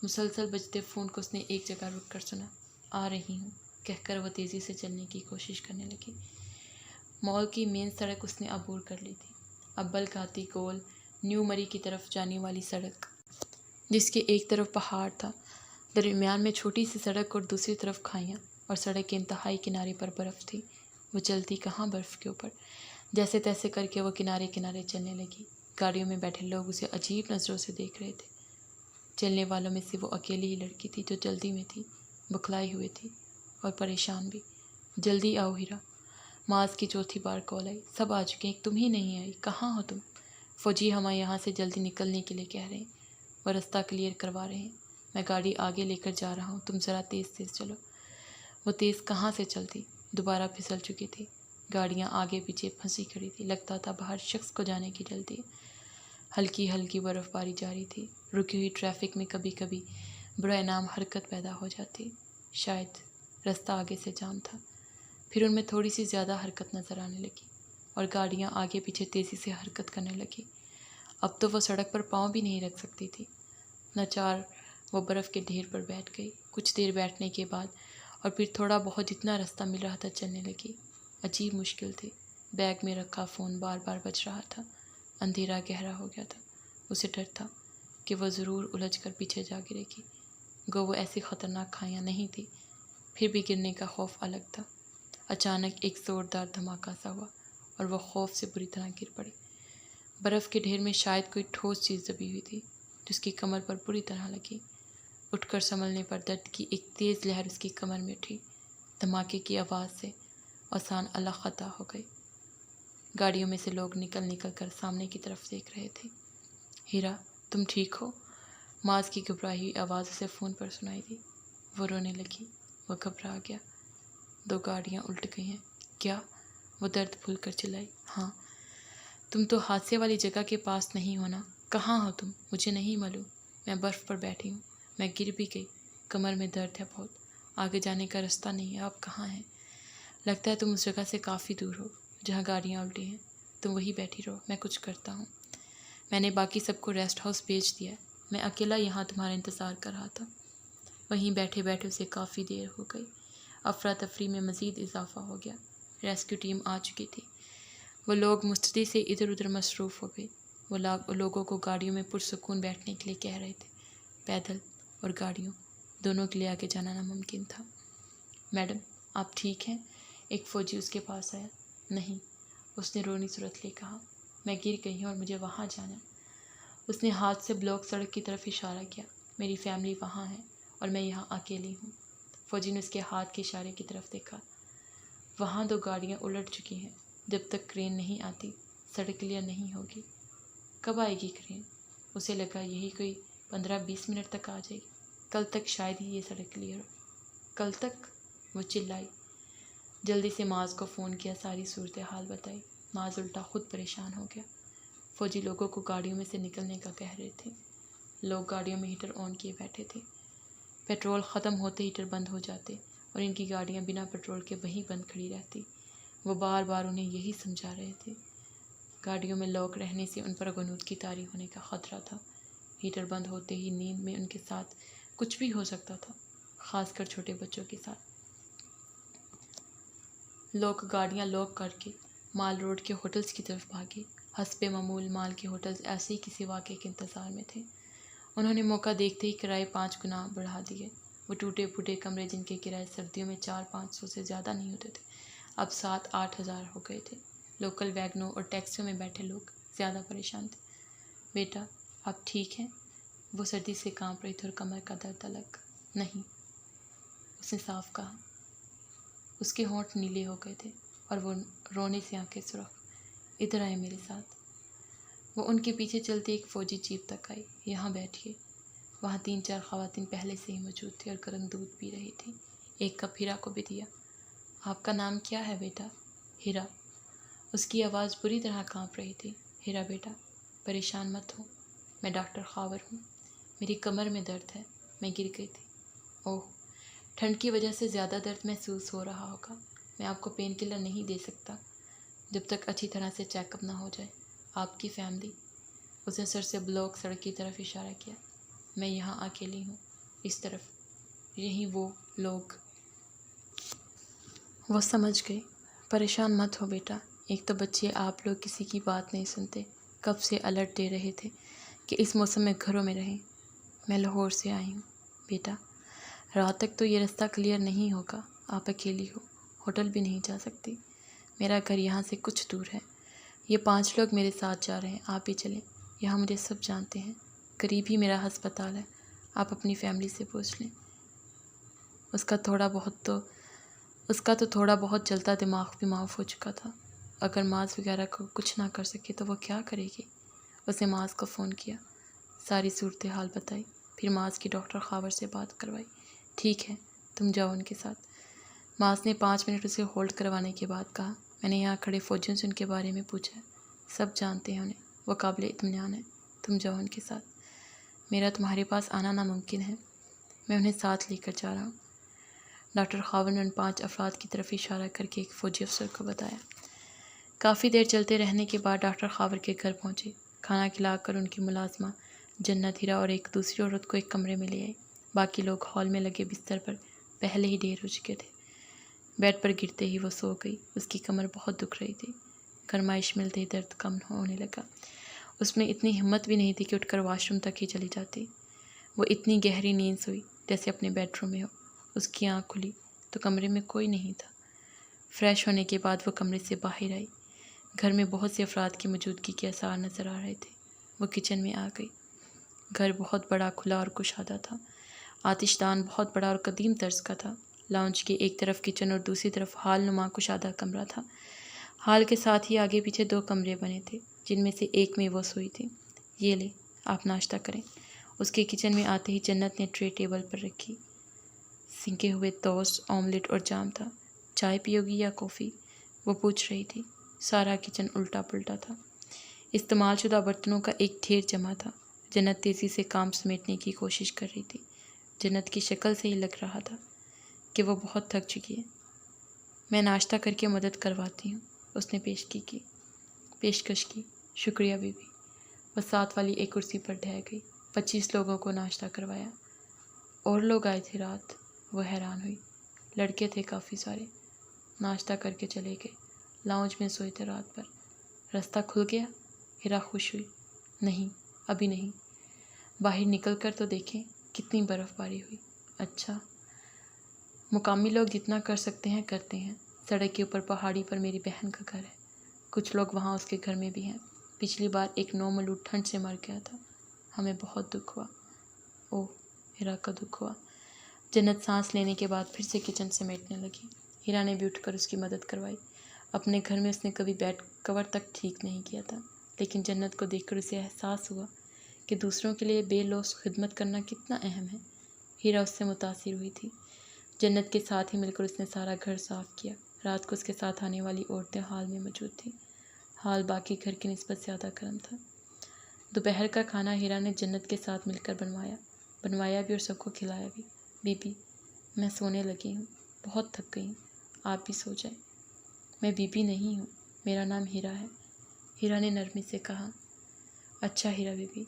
مسلسل بجتے فون کو اس نے ایک جگہ رک کر سنا۔ آ رہی ہوں کہہ کر وہ تیزی سے چلنے کی کوشش کرنے لگی۔ مال کی مین سڑک اس نے عبور کر لی تھی، ابل کھاتی گول نیو مری کی طرف جانے والی سڑک، جس کے ایک طرف پہاڑ تھا، درمیان میں چھوٹی سی سڑک اور دوسری طرف کھائیاں، اور سڑک کے انتہائی کنارے پر برف تھی۔ وہ چلتی کہاں برف کے اوپر، جیسے تیسے کر کے وہ کنارے کنارے چلنے لگی۔ گاڑیوں میں بیٹھے لوگ اسے عجیب نظروں سے دیکھ رہے تھے۔ چلنے والوں میں سے وہ اکیلی ہی لڑکی تھی جو جلدی میں تھی، بکھلائی ہوئی تھی اور پریشان بھی۔ جلدی آؤ ہیرا، معاذ کی چوتھی بار کال آئی۔ سب آ چکے ہیں، تم ہی نہیں آئی، کہاں ہو تم؟ فوجی ہمیں یہاں سے جلدی نکلنے کے لیے کہہ رہے ہیں، وہ رستہ کلیئر کروا رہے ہیں، میں گاڑی آگے لے کر جا رہا ہوں، تم ذرا تیز تیز چلو۔ وہ تیز کہاں سے چلتی، دوبارہ پھسل چکی تھی۔ گاڑیاں آگے پیچھے پھنسی کھڑی تھی، لگتا تھا باہر شخص کو جانے کی جلدی ہے۔ ہلکی ہلکی برف باری جاری تھی۔ رکی ہوئی ٹریفک میں کبھی کبھی بڑا انعام حرکت پیدا ہو جاتی، شاید رستہ آگے سے جام تھا۔ پھر ان میں تھوڑی سی زیادہ حرکت نظر آنے لگی اور گاڑیاں آگے پیچھے تیزی سے حرکت کرنے لگی۔ اب تو وہ سڑک پر پاؤں بھی نہیں رکھ سکتی تھی۔ ناچار وہ برف کے ڈھیر پر بیٹھ گئی۔ کچھ دیر بیٹھنے کے بعد اور پھر تھوڑا بہت جتنا رستہ مل رہا تھا چلنے لگی۔ عجیب مشکل تھی، بیگ میں رکھا فون بار بار بج رہا تھا۔ اندھیرا گہرا ہو گیا تھا، اسے ڈر تھا کہ وہ ضرور الجھ کر پیچھے جا گرے گی۔ گو وہ ایسی خطرناک کھائیاں نہیں تھی، پھر بھی گرنے کا خوف الگ تھا۔ اچانک ایک زوردار دھماکہ سا ہوا اور وہ خوف سے بری طرح گر پڑی۔ برف کے ڈھیر میں شاید کوئی ٹھوس چیز دبی ہوئی تھی، جس کی کمر پر بری طرح لگی۔ اٹھ کر سنبھلنے پر درد کی ایک تیز لہر اس کی کمر میں اٹھی۔ دھماکے کی آواز سے آسان اللہ خطا ہو گئی۔ گاڑیوں میں سے لوگ نکل نکل کر سامنے کی طرف دیکھ رہے تھے۔ ہیرا، تم ٹھیک ہو؟ معاذ کی گھبرائی ہوئی آواز اسے فون پر سنائی دی۔ وہ رونے لگی، وہ گھبرا گیا۔ 2 گاڑیاں الٹ گئی ہیں۔ کیا؟ وہ درد بھول کر چلائی۔ ہاں۔ تم تو حادثے والی جگہ کے پاس نہیں ہو نا؟ کہاں ہو تم؟ مجھے نہیں معلوم، میں برف پر بیٹھی ہوں، میں گر بھی گئی، کمر میں درد ہے بہت، آگے جانے کا رستہ نہیں ہے، آپ کہاں ہیں؟ لگتا ہے تم اس جگہ سے کافی دور ہو جہاں گاڑیاں الٹی ہیں، تم وہیں بیٹھی رہو، میں کچھ کرتا ہوں۔ میں نے باقی سب کو ریسٹ ہاؤس بھیج دیا ہے، میں اکیلا یہاں تمہارا انتظار کر رہا تھا۔ وہیں بیٹھے بیٹھے اسے کافی دیر ہو گئی۔ افراتفری میں مزید اضافہ ہو گیا۔ ریسکیو ٹیم آ چکی تھی۔ وہ لوگ مستعدی سے ادھر ادھر مصروف ہو گئی۔ وہ لوگوں کو گاڑیوں میں پرسکون بیٹھنے کے لیے کہہ رہے تھے۔ پیدل اور گاڑیوں دونوں کے لیے آگے جانا ناممکن تھا۔ میڈم، آپ ٹھیک ہیں؟ ایک فوجی اس کے پاس آیا۔ نہیں، اس نے رونی صورت لے کہا، میں گر گئی ہوں اور مجھے وہاں جانا ہے۔ اس نے ہاتھ سے بلاک سڑک کی طرف اشارہ کیا۔ میری فیملی وہاں ہے اور میں یہاں اکیلی ہوں۔ فوجی نے اس کے ہاتھ کے اشارے کی طرف دیکھا۔ وہاں 2 گاڑیاں الٹ چکی ہیں، جب تک کرین نہیں آتی سڑک کلیئر نہیں ہوگی۔ کب آئے گی کرین؟ اسے لگا یہی کوئی 15-20 منٹ تک آ جائے گی، کل تک شاید ہی یہ سڑک کلیئر ہو۔ کل تک؟ وہ چلائی۔ جلدی سے معاذ کو فون کیا، ساری صورتحال بتائی۔ معاذ الٹا خود پریشان ہو گیا۔ فوجی لوگوں کو گاڑیوں میں سے نکلنے کا کہہ رہے تھے۔ لوگ گاڑیوں میں ہیٹر آن کیے بیٹھے تھے۔ پیٹرول ختم ہوتے ہیٹر بند ہو جاتے اور ان کی گاڑیاں بنا پیٹرول کے وہیں بند کھڑی رہتی۔ وہ بار بار انہیں یہی سمجھا رہے تھے۔ گاڑیوں میں لوگ رہنے سے ان پر غنود کی طاری ہونے کا خطرہ تھا۔ ہیٹر بند ہوتے ہی نیند میں ان کے ساتھ کچھ بھی ہو سکتا تھا، خاص کر چھوٹے بچوں کے ساتھ۔ لوگ گاڑیاں لاک کر کے مال روڈ کے ہوٹلز کی طرف بھاگے۔ حسب معمول مال کے ہوٹلز ایسے ہی کسی واقعے کے انتظار میں تھے۔ انہوں نے موقع دیکھتے ہی کرائے 5 گنا بڑھا دیے۔ وہ ٹوٹے پھوٹے کمرے جن کے کرائے سردیوں میں 400-500 سے زیادہ نہیں ہوتے تھے، اب 7-8 ہزار ہو گئے تھے۔ لوکل ویگنوں اور ٹیکسیوں میں بیٹھے لوگ زیادہ پریشان تھے۔ بیٹا، آپ ٹھیک ہیں؟ وہ سردی سے کانپ رہی تھی اور کمر کا درد الگ۔ نہیں، اس نے صاف کہا۔ اس کے ہونٹ نیلے ہو گئے تھے اور وہ رونے سے آنکھیں سرخ۔ ادھر آئے میرے ساتھ۔ وہ ان کے پیچھے چلتے ایک فوجی جیپ تک آئی۔ یہاں بیٹھیے۔ وہاں 3-4 خواتین پہلے سے ہی موجود تھیں اور گرم دودھ پی رہی تھیں۔ ایک کپ ہیرا کو بھی دیا۔ آپ کا نام کیا ہے بیٹا؟ ہیرا۔ اس کی آواز بری طرح کانپ رہی تھی۔ ہیرا بیٹا، پریشان مت ہو، میں ڈاکٹر خاور ہوں۔ میری کمر میں درد ہے، میں گر گئی تھی۔ اوہ، ٹھنڈ کی وجہ سے زیادہ درد محسوس ہو رہا ہوگا۔ میں آپ کو پین کلر نہیں دے سکتا جب تک اچھی طرح سے چیک اپ نہ ہو جائے۔ آپ کی فیملی؟ اس نے سر سے بلاک سڑک کی طرف اشارہ کیا۔ میں یہاں اکیلی ہوں، اس طرف، یہیں وہ لوگ۔ وہ سمجھ گئی۔ پریشان مت ہو بیٹا، ایک تو بچے آپ لوگ کسی کی بات نہیں سنتے، کب سے الرٹ دے رہے تھے کہ اس موسم میں گھروں میں رہیں۔ میں لاہور سے آئی ہوں بیٹا، رات تک تو یہ رستہ کلیئر نہیں ہوگا، آپ اکیلی ہو، ہوٹل بھی نہیں جا سکتی۔ میرا گھر یہاں سے کچھ دور ہے، یہ 5 لوگ میرے ساتھ جا رہے ہیں، آپ بھی چلیں، یہاں مجھے سب جانتے ہیں، قریب ہی میرا ہسپتال ہے، آپ اپنی فیملی سے پوچھ لیں۔ اس کا تو تھوڑا بہت چلتا دماغ بھی معاف ہو چکا تھا۔ اگر ماس وغیرہ کو کچھ نہ کر سکے تو وہ کیا کرے گی؟ اس نے ماس کو فون کیا، ساری صورتحال بتائی، پھر ماس کی ڈاکٹر خاور سے بات کروائی۔ ٹھیک ہے، تم جاؤ ان کے ساتھ۔ ماس نے 5 منٹ اسے ہولڈ کروانے کے بعد کہا، میں نے یہاں کھڑے فوجیوں سے ان کے بارے میں پوچھا ہے، سب جانتے ہیں انہیں، وہ قابل اطمینان ہے، تم جاؤ ان کے ساتھ۔ میرا تمہارے پاس آنا ناممکن ہے، میں انہیں ساتھ لے کر جا رہا ہوں۔ ڈاکٹر خاور نے ان 5 افراد کی طرف اشارہ کر کے ایک فوجی افسر کو بتایا۔ کافی دیر چلتے رہنے کے بعد ڈاکٹر خاور کے گھر پہنچے۔ کھانا کھلا کر ان کی ملازمہ جنت، ہیرا اور ایک دوسری عورت کو ایک کمرے میں لے آئی۔ باقی لوگ ہال میں لگے بستر پر پہلے ہی ڈھیر ہو چکے تھے۔ بیڈ پر گرتے ہی وہ سو گئی۔ اس کی کمر بہت دکھ رہی تھی، گرمائش ملتے ہی درد کم ہونے لگا۔ اس میں اتنی ہمت بھی نہیں تھی کہ اٹھ کر واش روم تک ہی چلی جاتی۔ وہ اتنی گہری نیند سوئی جیسے اپنے بیڈ روم میں ہو۔ اس کی آنکھ کھلی تو کمرے میں کوئی نہیں تھا۔ فریش ہونے کے بعد وہ کمرے سے باہر آئی۔ گھر میں بہت سے افراد کی موجودگی کے آثار نظر آ رہے تھے۔ وہ کچن میں آ گئی۔ گھر بہت بڑا، کھلا اور کشادہ تھا۔ آتش دان بہت بڑا اور قدیم طرز کا تھا۔ لاؤنج کے ایک طرف کچن اور دوسری طرف ہال نما کشادہ کمرہ تھا۔ ہال کے ساتھ ہی آگے پیچھے 2 کمرے بنے تھے، جن میں سے ایک میں وہ سوئی تھی۔ یہ لے، آپ ناشتہ کریں۔ اس کے کچن میں آتے ہی جنت نے ٹرے ٹیبل پر رکھی۔ سنکے ہوئے ٹوسٹ، آملیٹ اور جام تھا۔ چائے پیو گی یا کافی؟ وہ پوچھ رہی تھی۔ سارا کچن الٹا پلٹا تھا۔ استعمال شدہ برتنوں کا ایک ڈھیر جمع تھا۔ جنت تیزی سے کام سمیٹنے کی کوشش کر رہی تھی۔ جنت کی شکل سے ہی لگ رہا تھا کہ وہ بہت تھک چکی ہے۔ میں ناشتہ کر کے مدد کرواتی ہوں، اس نے پیشکش کی۔ شکریہ بی بی۔ وہ ساتھ والی ایک کرسی پر ڈھہ گئی۔ 25 لوگوں کو ناشتہ کروایا۔ اور لوگ آئے تھے رات؟ وہ حیران ہوئی۔ لڑکے تھے کافی سارے، ناشتہ کر کے چلے گئے، لاؤنج میں سوئے تھے رات بھر۔ رستہ کھل گیا؟ ہیرا خوش ہوئی۔ نہیں، ابھی نہیں، باہر نکل کر تو دیکھیں کتنی برف باری ہوئی۔ اچھا، مقامی لوگ جتنا کر سکتے ہیں کرتے ہیں۔ سڑک کے اوپر پہاڑی پر میری بہن کا گھر ہے، کچھ لوگ وہاں اس کے گھر میں بھی ہیں۔ پچھلی بار ایک نومولود ٹھنڈ سے مر گیا تھا، ہمیں بہت دکھ ہوا۔ اوہ، ہیرا کا دکھ ہوا۔ جنت سانس لینے کے بعد پھر سے کچن سمیٹنے لگی۔ ہیرا نے بھی اٹھ کر اس کی مدد کروائی۔ اپنے گھر میں اس نے کبھی بیڈ کور تک ٹھیک نہیں کیا تھا، لیکن جنت کو دیکھ کر اسے احساس ہوا کہ دوسروں کے لیے بے لوث خدمت کرنا کتنا اہم ہے۔ ہیرا اس سے متاثر ہوئی تھی۔ جنت کے ساتھ ہی مل کر اس نے سارا گھر صاف کیا۔ رات کو اس کے ساتھ آنے والی عورتیں ہال میں موجود تھیں۔ ہال باقی گھر کی نسبت زیادہ گرم تھا۔ دوپہر کا کھانا ہیرا نے جنت کے ساتھ مل کر بنوایا بھی اور سب کو کھلایا بھی۔ بی بی، میں سونے لگی ہوں، بہت تھک گئی ہوں، آپ بھی سو جائیں۔ میں بی بی نہیں ہوں، میرا نام ہیرا ہے، ہیرا نے نرمی سے کہا۔ اچھا ہیرا بی بی،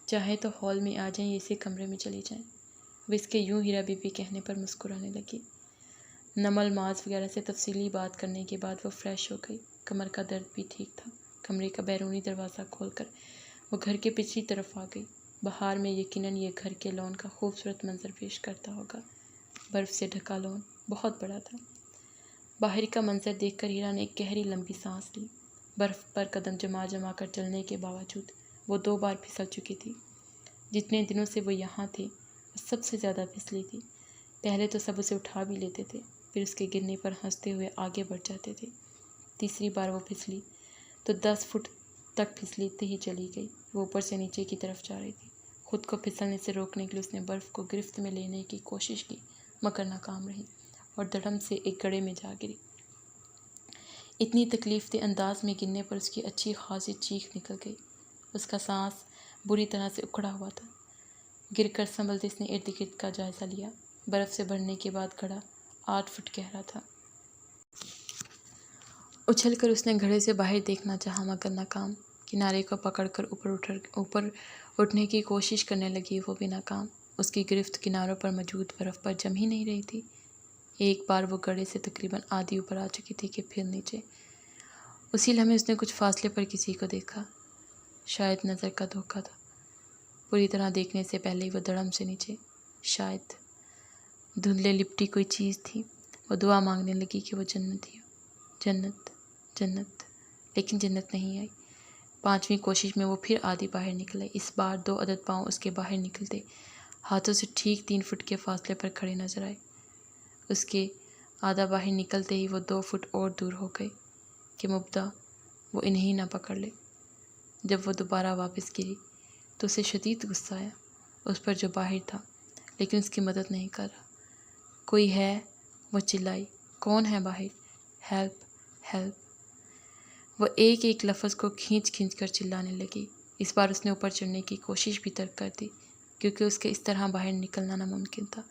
چاہے تو ہال میں آ جائیں یا اسی کمرے میں چلی جائیں۔ وہ اس کے یوں ہیرا بی بی کہنے پر مسکرانے لگی۔ نمل ماز وغیرہ سے تفصیلی بات کرنے کے بعد وہ فریش ہو گئی۔ کمر کا درد بھی ٹھیک تھا۔ کمرے کا بیرونی دروازہ کھول کر وہ گھر کے پچھلی طرف آ گئی۔ بہار میں یقیناً یہ گھر کے لون کا خوبصورت منظر پیش کرتا ہوگا۔ برف سے ڈھکا لون بہت بڑا تھا۔ باہر کا منظر دیکھ کر ہیرا نے ایک گہری لمبی سانس لی۔ برف پر قدم جما کر چلنے کے باوجود وہ 2 بار پھسل چکی تھی۔ جتنے دنوں سے وہ یہاں تھے وہ سب سے زیادہ پھسلی تھی۔ پہلے تو سب اسے اٹھا بھی لیتے تھے، پھر اس کے گرنے پر ہنستے ہوئے آگے بڑھ جاتے تھے۔ تیسری بار وہ پھسلی تو 10 فٹ تک پھسلتے ہی چلی گئی۔ وہ اوپر سے نیچے کی طرف جا رہی تھی۔ خود کو پھسلنے سے روکنے کے لیے اس نے برف کو گرفت میں لینے کی کوشش کی، مگر ناکام رہی اور دھڑم سے ایک گڑھے میں جا گری۔ اتنی تکلیف دہ انداز میں گرنے پر اس کی اچھی خاصی چیخ نکل گئی۔ اس کا سانس بری طرح سے اکھڑا ہوا تھا۔ گر کر سنبھلتے اس نے ارد گرد کا جائزہ لیا۔ برف سے بھرنے کے بعد گھڑا 8 فٹ گہرا تھا۔ اچھل کر اس نے گھڑے سے باہر دیکھنا چاہا، مگر ناکام۔ کنارے کو پکڑ کر اوپر اٹھنے کی کوشش کرنے لگی، وہ بھی ناکام۔ اس کی گرفت کناروں پر موجود برف پر جم ہی نہیں رہی تھی۔ ایک بار وہ گڑھے سے تقریباً آدھی اوپر آ چکی تھی کہ پھر نیچے۔ اسی لمحے اس نے کچھ فاصلے پر کسی کو دیکھا۔ شاید نظر کا دھوکہ تھا۔ پوری طرح دیکھنے سے پہلے ہی وہ دھڑم سے نیچے۔ شاید دھندلے لپٹی کوئی چیز تھی۔ وہ دعا مانگنے لگی کہ وہ جنت ہی ہو۔ جنت، جنت، لیکن جنت نہیں آئی۔ 5ویں کوشش میں وہ پھر آدھی باہر نکل آئی۔ اس بار 2 عدد پاؤں اس کے باہر نکلتے ہاتھوں سے ٹھیک 3 فٹ کے فاصلے پر کھڑے نظر آئے۔ اس کے آدھا باہر نکلتے ہی وہ 2 فٹ اور دور ہو گئے کہ مبدا وہ انہیں نہ پکڑ لے۔ جب وہ دوبارہ واپس گری تو اسے شدید غصہ آیا اس پر جو باہر تھا، لیکن اس کی مدد نہیں کر رہا۔ کوئی ہے؟ وہ چلائی۔ کون ہے باہر؟ Help, help. وہ ایک ایک لفظ کو کھینچ کھینچ کر چلانے لگی۔ اس بار اس نے اوپر چڑھنے کی کوشش بھی ترک کر دی، کیونکہ اس کے اس طرح باہر نکلنا ناممکن تھا۔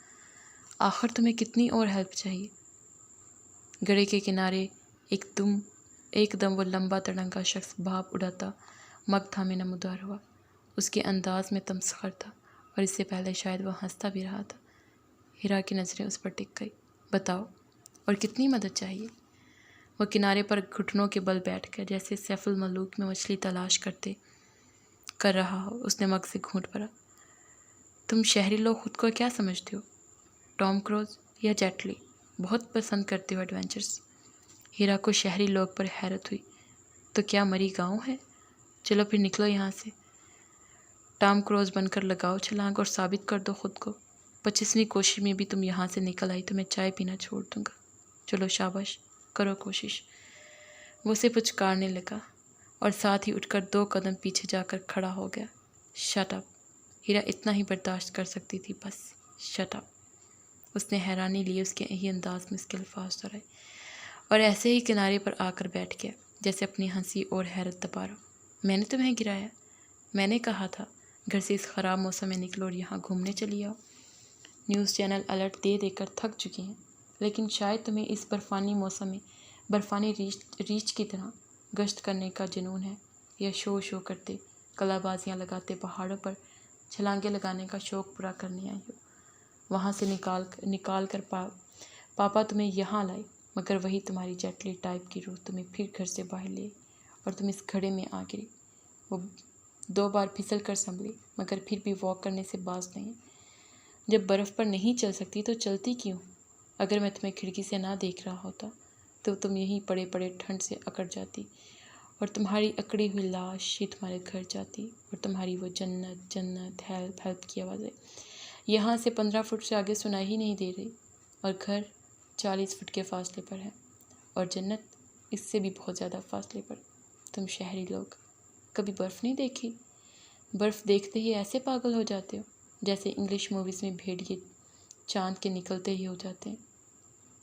آخر تمہیں کتنی اور ہیلپ چاہیے؟ گڑھے کے کنارے ایک دم وہ لمبا تڑنگا شخص بھاپ اڑاتا مگ تھامے نمودار ہوا۔ اس کے انداز میں تمسخر تھا، اور اس سے پہلے شاید وہ ہنستا بھی رہا تھا۔ ہیرا کی نظریں اس پر ٹک گئی۔ بتاؤ، اور کتنی مدد چاہیے؟ وہ کنارے پر گھٹنوں کے بل بیٹھ گیا، جیسے سیف الملوک میں مچھلی تلاش کر رہا ہو۔ اس نے مگ سے گھونٹ بھرا۔ تم شہری لوگ خود کو کیا سمجھتے ہو؟ ٹام کروز یا جیٹ لی؟ بہت پسند کرتے ہو ایڈونچرز۔ ہیرا کو شہری لوگ پر حیرت ہوئی۔ تو کیا مری گاؤں ہے؟ چلو پھر نکلو یہاں سے۔ ٹام کروز بن کر لگاؤ چھلانگ اور ثابت کر دو خود کو۔ 25ویں کوشش میں بھی تم یہاں سے نکل آئی تو میں چائے پینا چھوڑ دوں گا۔ چلو شاباش، کرو کوشش۔ وہ اسے پچکارنے لگا اور ساتھ ہی اٹھ کر 2 قدم پیچھے جا کر کھڑا ہو گیا۔ Shut up. ہیرا اتنا ہی برداشت کر سکتی تھی، بس شٹ اپ۔ اس نے حیرانی لی اس کے ہی انداز میں اس کے الفاظ دہرائے، اور ایسے ہی کنارے پر آ کر بیٹھ گیا، جیسے اپنی ہنسی اور حیرت دبا رہا۔ میں نے تمہیں گرایا؟ میں نے کہا تھا گھر سے اس خراب موسم میں نکلو اور یہاں گھومنے چلی آؤ۔ نیوز چینل الرٹ دے دے کر تھک چکی ہیں، لیکن شاید تمہیں اس برفانی موسم میں برفانی ریچھ کی طرح گشت کرنے کا جنون ہے، یا شو کرتے کلا بازیاں لگاتے پہاڑوں پر چھلانگیں لگانے کا شوق پورا کرنے آئی ہو۔ وہاں سے نکال کر پاپا تمہیں یہاں لائے، مگر وہی تمہاری جیٹلی ٹائپ کی روح تمہیں پھر گھر سے باہر لے اور تم اس گھڑے میں آ گری۔ وہ 2 بار پھسل کر سنبھلی، مگر پھر بھی واک کرنے سے باز نہیں۔ جب برف پر نہیں چل سکتی تو چلتی کیوں؟ اگر میں تمہیں کھڑکی سے نہ دیکھ رہا ہوتا تو تم یہیں پڑے پڑے ٹھنڈ سے اکڑ جاتی، اور تمہاری اکڑی ہوئی لاش ہی تمہارے گھر جاتی، اور تمہاری وہ جنت، جنت، ہیلپ، ہیلپ کی آوازیں یہاں سے 15 فٹ سے آگے سنائی ہی نہیں دے رہی، اور گھر 40 فٹ کے فاصلے پر ہے، اور جنت اس سے بھی بہت زیادہ فاصلے پر۔ تم شہری لوگ کبھی برف نہیں دیکھی؟ برف دیکھتے ہی ایسے پاگل ہو جاتے ہو جیسے انگلش موویز میں بھیڑیے چاند کے نکلتے ہی ہو جاتے ہیں۔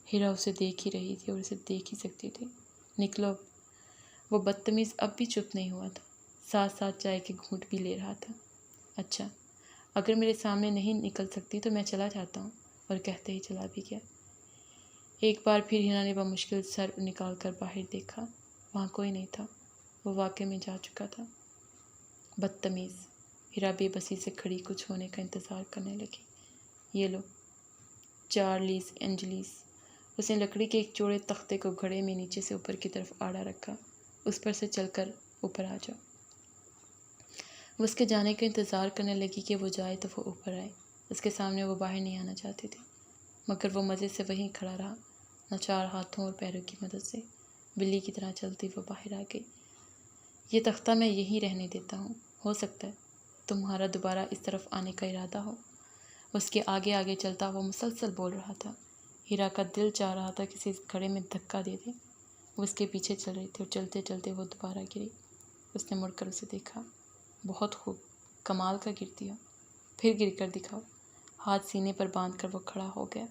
ہیرا اسے دیکھ ہی رہی تھی اور اسے دیکھ ہی سکتی تھی۔ نکلو۔ وہ بدتمیز اب بھی چپ نہیں ہوا تھا، ساتھ ساتھ چائے کے گھونٹ بھی لے رہا تھا۔ اچھا، اگر میرے سامنے نہیں نکل سکتی تو میں چلا جاتا ہوں، اور کہتے ہی چلا بھی گیا۔ ایک بار پھر ہیرا نے بمشکل سر نکال کر باہر دیکھا۔ وہاں کوئی نہیں تھا، وہ واقعے میں جا چکا تھا۔ بدتمیز۔ ہیرا بے بسی سے کھڑی کچھ ہونے کا انتظار کرنے لگی۔ یہ لو، چارلیز اینجلیس۔ اس نے لکڑی کے ایک چوڑے تختے کو گھڑے میں نیچے سے اوپر کی طرف آڑا رکھا۔ اس پر سے چل کر اوپر آ جاؤ۔ وہ اس کے جانے کا انتظار کرنے لگی کہ وہ جائے تو وہ اوپر آئے۔ اس کے سامنے وہ باہر نہیں آنا چاہتی تھی، مگر وہ مزے سے وہیں کھڑا رہا، ناچار ہاتھوں اور پیروں کی مدد سے بلی کی طرح چلتی وہ باہر آ گئی۔ یہ تختہ میں یہیں رہنے دیتا ہوں، ہو سکتا ہے تمہارا دوبارہ اس طرف آنے کا ارادہ ہو۔ اس کے آگے آگے چلتا وہ مسلسل بول رہا تھا، ہیرا کا دل چاہ رہا تھا کسی کھڑے میں دھکا دے دے۔ وہ اس کے پیچھے چل رہی تھی اور چلتے چلتے وہ دوبارہ گری۔ اس نے مڑ کر اسے دیکھا۔ بہت خوب، کمال کا گرتی ہو، پھر گر کر دکھاؤ۔ ہاتھ سینے پر باندھ کر وہ کھڑا ہو گیا۔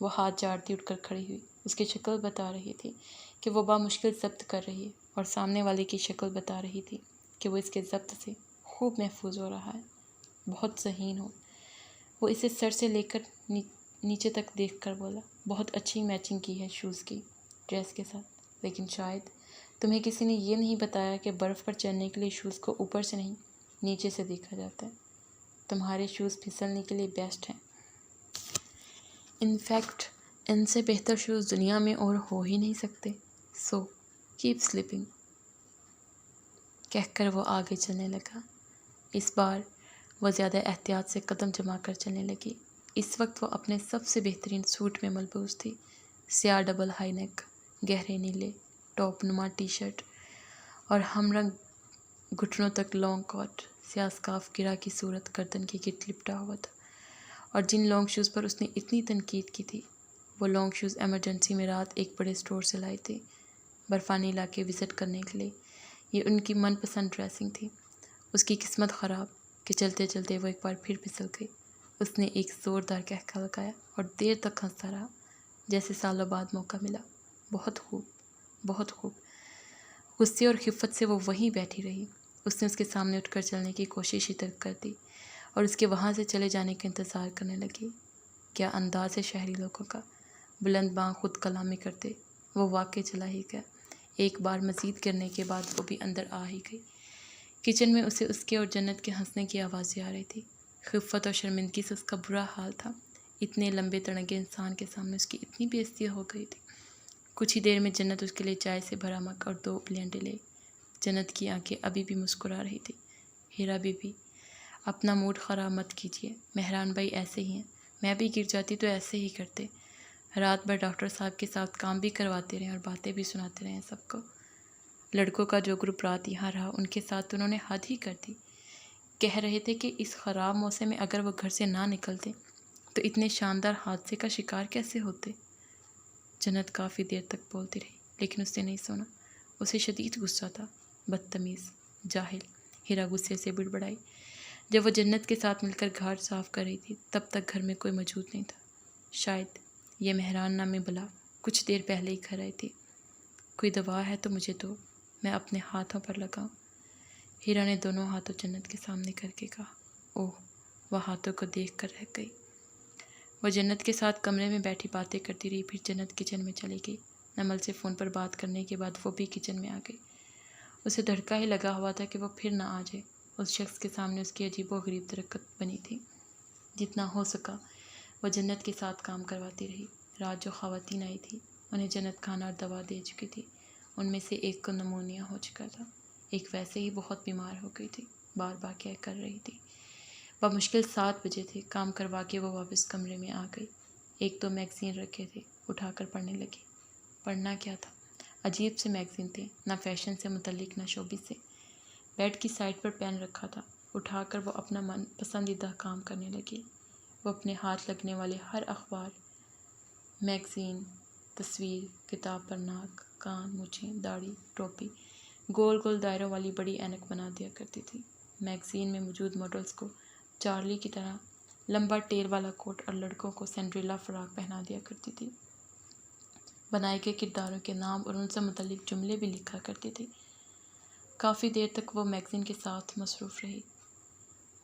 وہ ہاتھ جاڑتی اٹھ کر کھڑی ہوئی۔ اس کی شکل بتا رہی تھی کہ وہ بامشکل ضبط کر رہی ہے، اور سامنے والے کی شکل بتا رہی تھی کہ وہ اس کے ضبط سے خوب محفوظ ہو رہا ہے۔ بہت ذہین ہو۔ وہ اسے سر سے لے کر نیچے تک دیکھ کر بولا، بہت اچھی میچنگ کی ہے شوز کی ڈریس کے ساتھ، لیکن شاید تمہیں کسی نے یہ نہیں بتایا کہ برف پر چلنے کے لیے شوز کو اوپر سے نہیں نیچے سے دیکھا جاتا ہے۔ تمہارے شوز پھسلنے کے لیے بیسٹ ہیں۔ انفیکٹ ان سے بہتر شوز دنیا میں اور ہو ہی نہیں سکتے۔ سو کیپ سلیپنگ، کہہ کر وہ آگے چلنے لگا۔ اس بار وہ زیادہ احتیاط سے قدم جما کر چلنے لگی۔ اس وقت وہ اپنے سب سے بہترین سوٹ میں ملبوس تھی، سیاہ ڈبل ہائی نیک، گہرے نیلے ٹاپ نما ٹی شرٹ اور ہم رنگ گھٹنوں تک لانگ کوٹ، سیاہ اسکارف گرا کی صورت گردن کے گرد لپٹا ہوا تھا۔ اور جن لانگ شوز پر اس نے اتنی تنقید کی تھی، وہ لانگ شوز ایمرجنسی میں رات ایک بڑے اسٹور سے لائے تھے، برفانی علاقے وزٹ کرنے کے لیے۔ یہ ان کی من پسند ڈریسنگ تھی۔ اس کی قسمت خراب کہ چلتے چلتے وہ ایک بار پھر پھسل گئی۔ اس نے ایک زوردار قہقہ لگایا اور دیر تک ہنستا رہا، جیسے سالوں بعد موقع ملا۔ بہت خوب، بہت خوب۔ غصے اور خفت سے وہ وہیں بیٹھی رہی۔ اس نے اس کے سامنے اٹھ کر چلنے کی کوشش ہی ترک کر دی اور اس کے وہاں سے چلے جانے کا انتظار کرنے لگی۔ کیا انداز ہے شہری لوگوں کا، بلند بانگ خود کلامی کرتے۔ وہ واقعی چلا ہی گیا۔ ایک بار مزید گرنے کے بعد وہ بھی اندر آ ہی گئی۔ کچن میں اسے اس کے اور جنت کے ہنسنے کی آوازیں آ رہی تھی۔ خفت اور شرمندگی سے اس کا برا حال تھا۔ اتنے لمبے تڑنگے انسان کے سامنے اس کی اتنی بے عزتی ہو گئی تھی۔ کچھ ہی دیر میں جنت اس کے لیے چائے سے بھرا مگ اور 2 ابلی انڈے لے۔ جنت کی آنکھیں ابھی بھی مسکرا رہی تھی۔ ہیرا بی بی، اپنا موڈ خراب مت کیجیے، مہران بھائی ایسے ہی ہیں، میں بھی گر جاتی تو ایسے ہی کرتے۔ رات بھر ڈاکٹر صاحب کے ساتھ کام بھی کرواتے رہے اور باتیں بھی سناتے رہے سب کو۔ لڑکوں کا جو گروپ رات یہاں رہا، ان کے ساتھ تو انہوں نے حد ہی کر دی۔ کہہ رہے تھے کہ اس خراب موسم میں اگر وہ گھر سے نہ نکلتے تو اتنے شاندار حادثے کا شکار کیسے ہوتے۔ جنت کافی دیر تک بولتی رہی، لیکن اس نے نہیں سنا۔ اسے شدید غصہ تھا۔ بدتمیز، جاہل، ہیرا غصے سے بڑبڑائی۔ جب وہ جنت کے ساتھ مل کر گھاٹ صاف کر رہی تھی، تب تک گھر میں کوئی موجود نہیں تھا۔ شاید یہ مہران نامی بلا کچھ دیر پہلے ہی گھر آئی تھی۔ کوئی دوا ہے تو مجھے دو، میں اپنے ہاتھوں پر لگاؤں۔ ہیرا نے دونوں ہاتھوں جنت کے سامنے کر کے کہا۔ اوہ، وہ ہاتھوں کو دیکھ کر رہ گئی۔ وہ جنت کے ساتھ کمرے میں بیٹھی باتیں کرتی رہی، پھر جنت کچن میں چلی گئی۔ نمل سے فون پر بات کرنے کے بعد وہ بھی کچن میں آ گئی۔ اسے دھڑکا ہی لگا ہوا تھا کہ وہ پھر نہ آ جائے۔ اس شخص کے سامنے اس کی عجیب و غریب درکت بنی تھی۔ جتنا ہو سکا وہ جنت کے ساتھ کام کرواتی رہی۔ رات جو خواتین آئی تھی، انہیں جنت کھانا اور دوا دے چکی تھی۔ ان میں سے ایک کو نمونیا ہو چکا تھا، ایک ویسے ہی بہت بیمار ہو گئی تھی، بار بار کہہ کر رہی تھی۔ بمشکل 7 بجے تھے، کام کروا کے وہ واپس کمرے میں آ گئی۔ 1-2 میگزین رکھے تھے، اٹھا کر پڑھنے لگی۔ پڑھنا کیا تھا؟ عجیب سے میگزین تھے، نہ فیشن سے متعلق نہ شوبز سے۔ بیڈ کی سائڈ پر پین رکھا تھا، اٹھا کر وہ اپنا من پسندیدہ کام کرنے لگی۔ وہ اپنے ہاتھ لگنے والے ہر اخبار، میگزین، تصویر، کتاب پر ناک، کان، مونچھیں، داڑھی، ٹوپی، گول گول دائروں والی بڑی اینک بنا دیا کرتی تھی۔ میگزین میں موجود ماڈلز کو چارلی کی طرح لمبا ٹیل والا کوٹ اور لڑکوں کو سینڈریلا فراک پہنا دیا کرتی تھی۔ بنائے گئے کرداروں کے نام اور ان سے متعلق جملے بھی لکھا کرتی تھی۔ کافی دیر تک وہ میگزین کے ساتھ مصروف رہی۔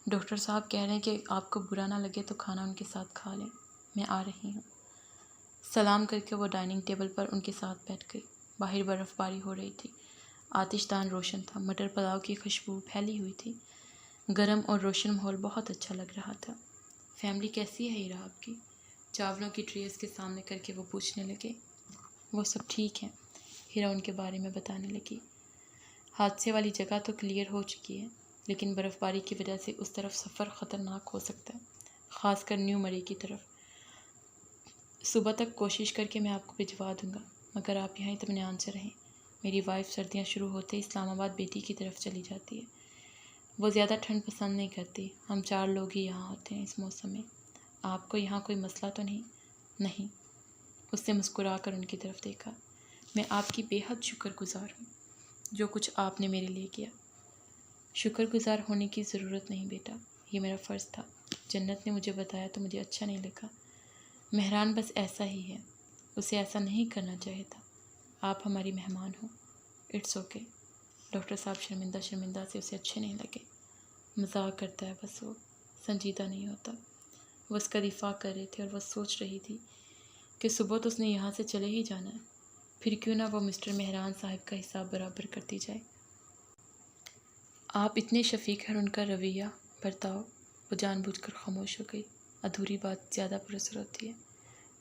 ڈاکٹر صاحب کہہ رہے ہیں کہ آپ کو برا نہ لگے تو کھانا ان کے ساتھ کھا لیں، میں آ رہی ہوں۔ سلام کر کے وہ ڈائننگ ٹیبل پر ان کے ساتھ بیٹھ گئی۔ باہر برف باری ہو رہی تھی، آتش دان روشن تھا، مٹر پلاؤ کی خوشبو پھیلی ہوئی تھی۔ گرم اور روشن ماحول بہت اچھا لگ رہا تھا۔ فیملی کیسی ہے ہیرا آپ کی؟ چاولوں کی ٹرے اس کے سامنے کر کے وہ پوچھنے لگے۔ وہ سب ٹھیک ہیں، ہیرا ان کے بارے میں بتانے لگی۔ حادثے والی جگہ تو کلیئر ہو چکی ہے، لیکن برف باری کی وجہ سے اس طرف سفر خطرناک ہو سکتا ہے، خاص کر نیو مری کی طرف۔ صبح تک کوشش کر کے میں آپ کو بھجوا دوں گا، مگر آپ یہاں اطمینان سے رہیں۔ میری وائف سردیاں شروع ہوتے ہی اسلام آباد بیٹی کی طرف چلی جاتی ہے۔ وہ زیادہ ٹھنڈ پسند نہیں کرتی، ہم 4 لوگ ہی یہاں ہوتے ہیں اس موسم میں۔ آپ کو یہاں کوئی مسئلہ تو نہیں؟ نہیں، اس نے مسکرا کر ان کی طرف دیکھا۔ میں آپ کی بے حد شکر گزار ہوں جو کچھ آپ نے میرے لیے کیا۔ شکر گزار ہونے کی ضرورت نہیں بیٹا، یہ میرا فرض تھا۔ جنت نے مجھے بتایا تو مجھے اچھا نہیں لگا۔ مہران بس ایسا ہی ہے، اسے ایسا نہیں کرنا چاہیے تھا۔ آپ ہماری مہمان ہو۔ It's okay. ڈاکٹر صاحب شرمندہ شرمندہ سے اسے اچھے نہیں لگے۔ مذاق کرتا ہے بس، وہ سنجیدہ نہیں ہوتا۔ وہ اس کا دفاع کر رہے تھے اور وہ سوچ رہی تھی کہ صبح تو اس نے یہاں سے چلے ہی جانا ہے، پھر کیوں نہ وہ مسٹر مہران صاحب کا حساب برابر کرتی جائے۔ آپ اتنے شفیق ہیں اور ان کا رویہ برتاؤ۔ وہ جان بوجھ کر خاموش ہو گئی۔ ادھوری بات زیادہ پراثر ہوتی ہے۔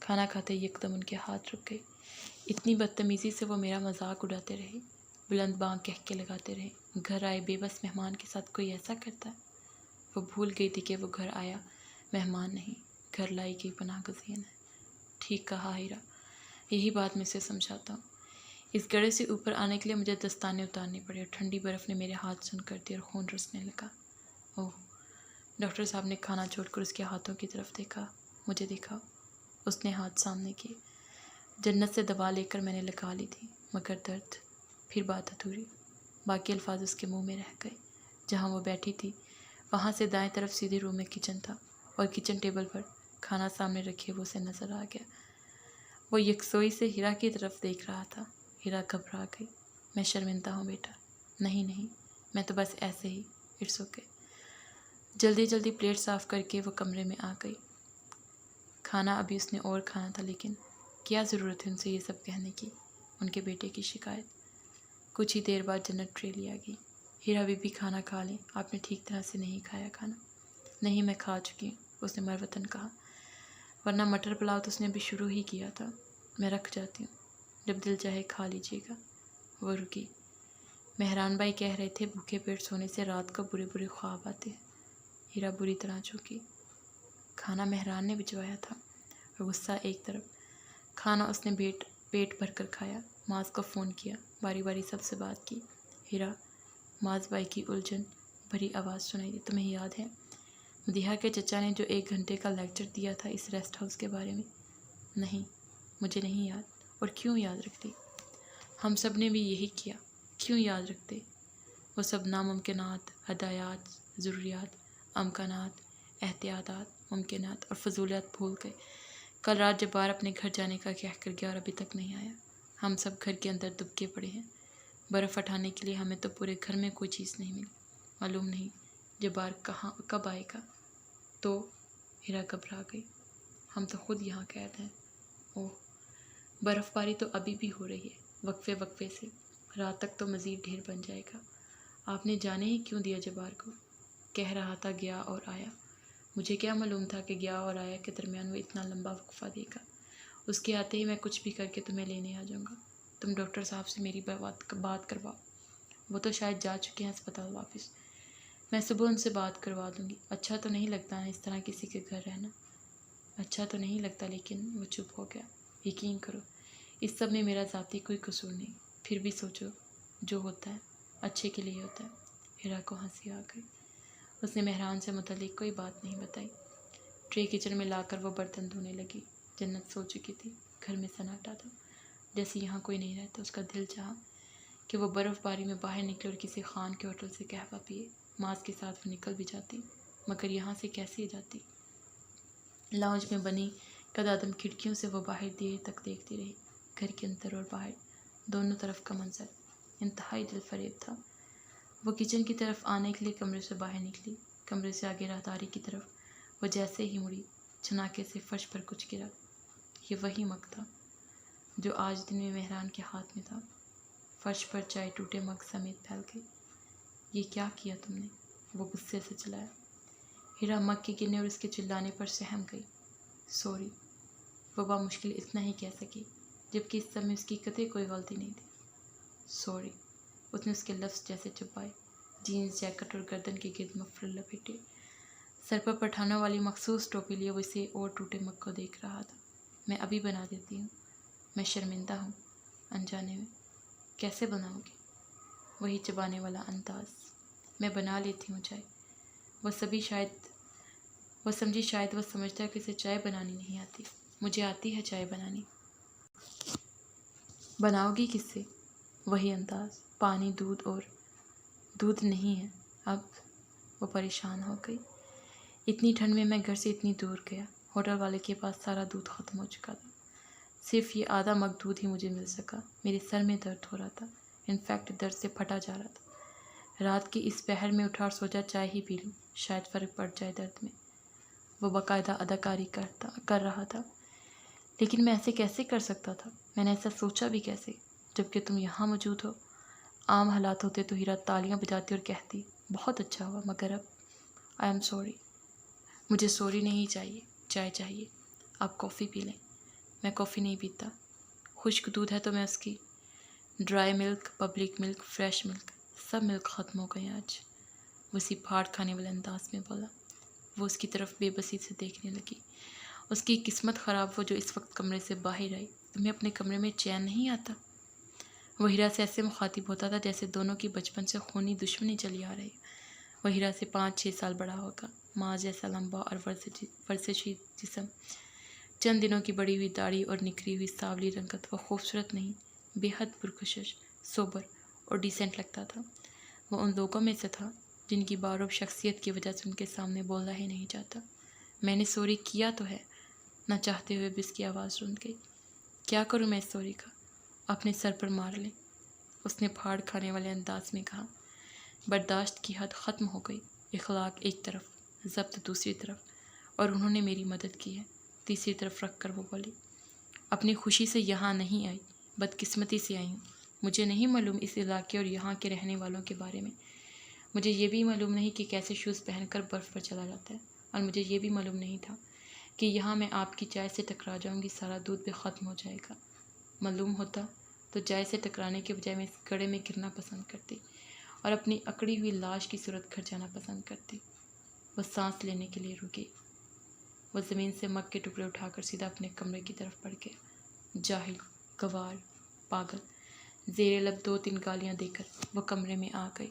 کھانا کھاتے یکدم ان کے ہاتھ رک گئے۔ اتنی بدتمیزی سے وہ میرا مذاق اڑاتے رہے، بلند بانگ کہہ کے لگاتے رہے۔ گھر آئے بے بس مہمان کے ساتھ کوئی ایسا کرتا ہے؟ وہ بھول گئی تھی کہ وہ گھر آیا مہمان نہیں، گھر لائی گئی پناہ گزین ہے۔ ٹھیک کہا ہیرا، یہی بات میں اسے سمجھاتا ہوں۔ اس گڑھے سے اوپر آنے کے لیے مجھے دستانے اتارنے پڑے اور ٹھنڈی برف نے میرے ہاتھ سن کر دی اور خون رسنے لگا۔ اوہ! ڈاکٹر صاحب نے کھانا چھوڑ کر اس کے ہاتھوں کی طرف دیکھا۔ مجھے دکھاؤ۔ اس نے ہاتھ سامنے کیے۔ جنت سے دوا لے کر میں نے لگا لی تھی، مگر درد، پھر بات ادھوری۔ باقی الفاظ اس کے منہ میں رہ گئے۔ جہاں وہ بیٹھی تھی وہاں سے دائیں طرف سیدھے روم میں کچن تھا اور کچن ٹیبل پر کھانا سامنے رکھے وہ اسے نظر آ گیا۔ وہ یکسوئی سے ہیرا کی طرف دیکھ رہا تھا۔ ہیرا گھبرا گئی۔ میں شرمندہ ہوں بیٹا۔ نہیں نہیں، میں تو بس ایسے ہی۔ It's okay. جلدی جلدی پلیٹ صاف کر کے وہ کمرے میں آ گئی۔ کھانا ابھی اس نے اور کھانا تھا، لیکن کیا ضرورت ہے ان سے یہ سب کہنے کی؟ ان کے بیٹے کی شکایت۔ کچھ ہی دیر بعد جنت ٹرے لیا گئی۔ ہیرا بی بی کھانا کھا لیں، آپ نے ٹھیک طرح سے نہیں کھایا کھانا۔ نہیں، میں کھا چکی ہوں، اس نے مروتن کہا۔ ورنہ مٹر پلاؤ تو اس نے ابھی شروع ہی کیا تھا۔ میں رکھ جاتی ہوں، جب دل چاہے کھا لیجیے گا۔ وہ رکی۔ مہران بھائی کہہ رہے تھے بھوکے پیٹ سونے سے رات کو برے برے خواب آتے ہیں۔ ہیرا بری طرح چونکی۔ کھانا مہران نے بھجوایا تھا اور غصہ ایک طرف۔ کھانا اس نے پیٹ بھر کر کھایا۔ معاذ کو فون کیا، باری باری سب سے بات کی۔ ہیرا، معاذ بھائی کی الجھن بھری آواز سنائی دی۔ تمہیں یاد ہے مدیحہ کے چچا نے جو 1 گھنٹے کا لیکچر دیا تھا اس ریسٹ ہاؤس کے بارے میں؟ نہیں، مجھے نہیں یاد۔ اور کیوں یاد رکھتی؟ ہم سب نے بھی یہی کیا، کیوں یاد رکھتے؟ وہ سب ناممکنات، ہدایات، ضروریات، امکانات، احتیاطات، ممکنات اور فضولیات بھول گئے۔ کل رات جبار اپنے گھر جانے کا کہہ کر گیا اور ابھی تک نہیں آیا۔ ہم سب گھر کے اندر دبکے پڑے ہیں۔ برف ہٹانے کے لیے ہمیں تو پورے گھر میں کوئی چیز نہیں ملی۔ معلوم نہیں جبار کب آئے گا۔ تو ہیرا گھبرا گئی۔ ہم تو خود یہاں قید ہیں۔ اوہ! برف باری تو ابھی بھی ہو رہی ہے، وقفے وقفے سے۔ رات تک تو مزید ڈھیر بن جائے گا۔ آپ نے جانے ہی کیوں دیا جبار کو؟ کہہ رہا تھا گیا اور آیا۔ مجھے کیا معلوم تھا کہ گیا اور آیا کے درمیان وہ اتنا لمبا وقفہ دے گا۔ اس کے آتے ہی میں کچھ بھی کر کے تمہیں لینے آ جاؤں گا۔ تم ڈاکٹر صاحب سے میری بات کرواؤ۔ وہ تو شاید جا چکے ہیں ہسپتال واپس۔ میں صبح ان سے بات کروا دوں گی۔ اچھا تو نہیں لگتا نا اس طرح کسی کے گھر رہنا؟ اچھا تو نہیں لگتا، لیکن وہ چپ ہو گیا۔ یقین کرو اس سب میں میرا ذاتی کوئی قصور نہیں، پھر بھی سوچو جو ہوتا ہے اچھے کے لیے ہوتا ہے۔ ہیرا کو ہنسی آ گئی۔ اس نے مہران سے متعلق کوئی بات نہیں بتائی۔ ٹرے کچن میں لا کر وہ برتن دھونے لگی۔ جنت سو چکی تھی۔ گھر میں سناٹا تھا، جیسے یہاں کوئی نہیں رہتا۔ اس کا دل چاہا کہ وہ برف باری میں باہر نکلے اور کسی خان کے ہوٹل سے قہوہ پیے۔ معاذ کے ساتھ وہ نکل بھی جاتی، مگر یہاں سے کیسے جاتی؟ لاؤنج میں بنی قدادم کھڑکیوں سے وہ باہر دیر تک دیکھتی رہی۔ گھر کے اندر اور باہر دونوں طرف کا منظر انتہائی دل فریب تھا۔ وہ کچن کی طرف آنے کے لیے کمرے سے باہر نکلی۔ کمرے سے آگے راہداری کی طرف وہ جیسے ہی مڑی، چھناکے سے فرش پر کچھ گرا۔ یہ وہی مگ تھا جو آج دن میں مہران کے ہاتھ میں تھا۔ فرش پر چائے ٹوٹے مگ سمیت پھیل گئی۔ یہ کیا کیا تم نے؟ وہ غصے سے چلایا۔ ہیرا مگ کے گرنے اور اس کے چلانے پر سہم گئی۔ سوری، وہ بامشکل اتنا ہی کہہ سکی، جبکہ اس سب میں اس کی قطعی کوئی غلطی نہیں تھی۔ سوری، اس نے اس کے لفظ جیسے چبائے۔ جینز جیکٹ اور گردن کے گرد مفلر لپیٹے، سر پر پٹھانوں والی مخصوص ٹوپی لیے وہ اسے اور ٹوٹے مگ کو دیکھ رہا تھا۔ میں ابھی بنا دیتی ہوں۔ میں شرمندہ ہوں انجانے میں۔ کیسے بناؤں گی؟ وہی چبانے والا انداز۔ میں بنا لیتی ہوں چائے۔ وہ سمجھی شاید وہ سمجھتا ہے کہ اسے چائے بنانی نہیں آتی۔ مجھے آتی ہے چائے بنانی۔ بناؤ گی کس سے؟ وہی انداز، پانی، دودھ اور دودھ نہیں ہے اب۔ وہ پریشان ہو گئی۔ اتنی ٹھنڈ میں گھر سے اتنی دور گیا۔ ہوٹل والے کے پاس سارا دودھ ختم ہو چکا تھا، صرف یہ آدھا مگ دودھ ہی مجھے مل سکا۔ میرے سر میں درد ہو رہا تھا، انفیکٹ درد سے پھٹا جا رہا تھا۔ رات کے اس پہر میں اٹھا اور سوچا چائے ہی پی لوں، شاید فرق پڑ جائے درد میں۔ وہ باقاعدہ اداکاری کر رہا تھا، لیکن میں ایسے کیسے کر سکتا تھا؟ میں نے ایسا سوچا بھی کیسے، جبکہ تم یہاں موجود ہو؟ عام حالات ہوتے تو ہیرا تالیاں بجاتی اور کہتی بہت اچھا ہوا، مگر اب آئی ایم سوری۔ مجھے سوری نہیں چاہیے، چائے چاہیے۔ آپ کافی پی لیں۔ میں کافی نہیں پیتا، خشک دودھ ہے تو میں اس کی ڈرائی ملک، پبلک ملک، فریش ملک، سب ملک ختم ہو گئے آج۔ وہ اسی پھاڑ کھانے والے انداز میں بولا۔ وہ اس کی طرف بے بسی سے دیکھنے لگی۔ اس کی قسمت خراب وہ جو اس وقت کمرے سے باہر آئی۔ تمہیں اپنے کمرے میں چین نہیں آتا؟ وہ ہیرا سے ایسے مخاطب ہوتا تھا جیسے دونوں کی بچپن سے خونی دشمنی چلی آ رہی۔ وہ ہیرا سے 5-6 سال بڑا ہوگا، ماں جیسا لمبا اور ورزشی جسم، چند دنوں کی بڑی ہوئی داڑھی اور نکھری ہوئی سانولی رنگت۔ وہ خوبصورت نہیں، بے حد پرکشش، سوبر اور ڈیسنٹ لگتا تھا۔ وہ ان لوگوں میں سے تھا جن کی باروب شخصیت کی وجہ سے ان کے سامنے بولنا ہی نہیں چاہتا۔ میں نے سوری کیا تو ہے، نہ چاہتے ہوئے بھی اس کی آواز رون گئی۔ کیا کروں میں اس سوری کا؟ اپنے سر پر مار لیں، اس نے پھاڑ کھانے والے انداز میں کہا۔ برداشت کی حد ختم ہو گئی، اخلاق ایک طرف، ضبط دوسری طرف، اور انہوں نے میری مدد کی ہے، تیسری طرف رکھ کر وہ بولی۔ اپنی خوشی سے یہاں نہیں آئی، بدقسمتی سے آئی ہوں۔ مجھے نہیں معلوم اس علاقے اور یہاں کے رہنے والوں کے بارے میں۔ مجھے یہ بھی معلوم نہیں کہ کیسے شوز پہن کر برف پر چلا جاتا ہے، اور مجھے یہ بھی معلوم نہیں تھا کہ یہاں میں آپ کی چائے سے ٹکرا جاؤں گی، سارا دودھ بھی ختم ہو جائے گا۔ معلوم ہوتا تو چائے سے ٹکرانے کے بجائے میں اس گڑھے میں گرنا پسند کرتی اور اپنی اکڑی ہوئی لاش کی صورت گھر جانا پسند کرتی۔ وہ سانس لینے کے لیے رکی۔ وہ زمین سے مگ کے ٹکڑے اٹھا کر سیدھا اپنے کمرے کی طرف بڑھ گیا۔ جاہل، گوار، پاگل، زیر لب 2-3 گالیاں دے کر وہ کمرے میں آ گئی۔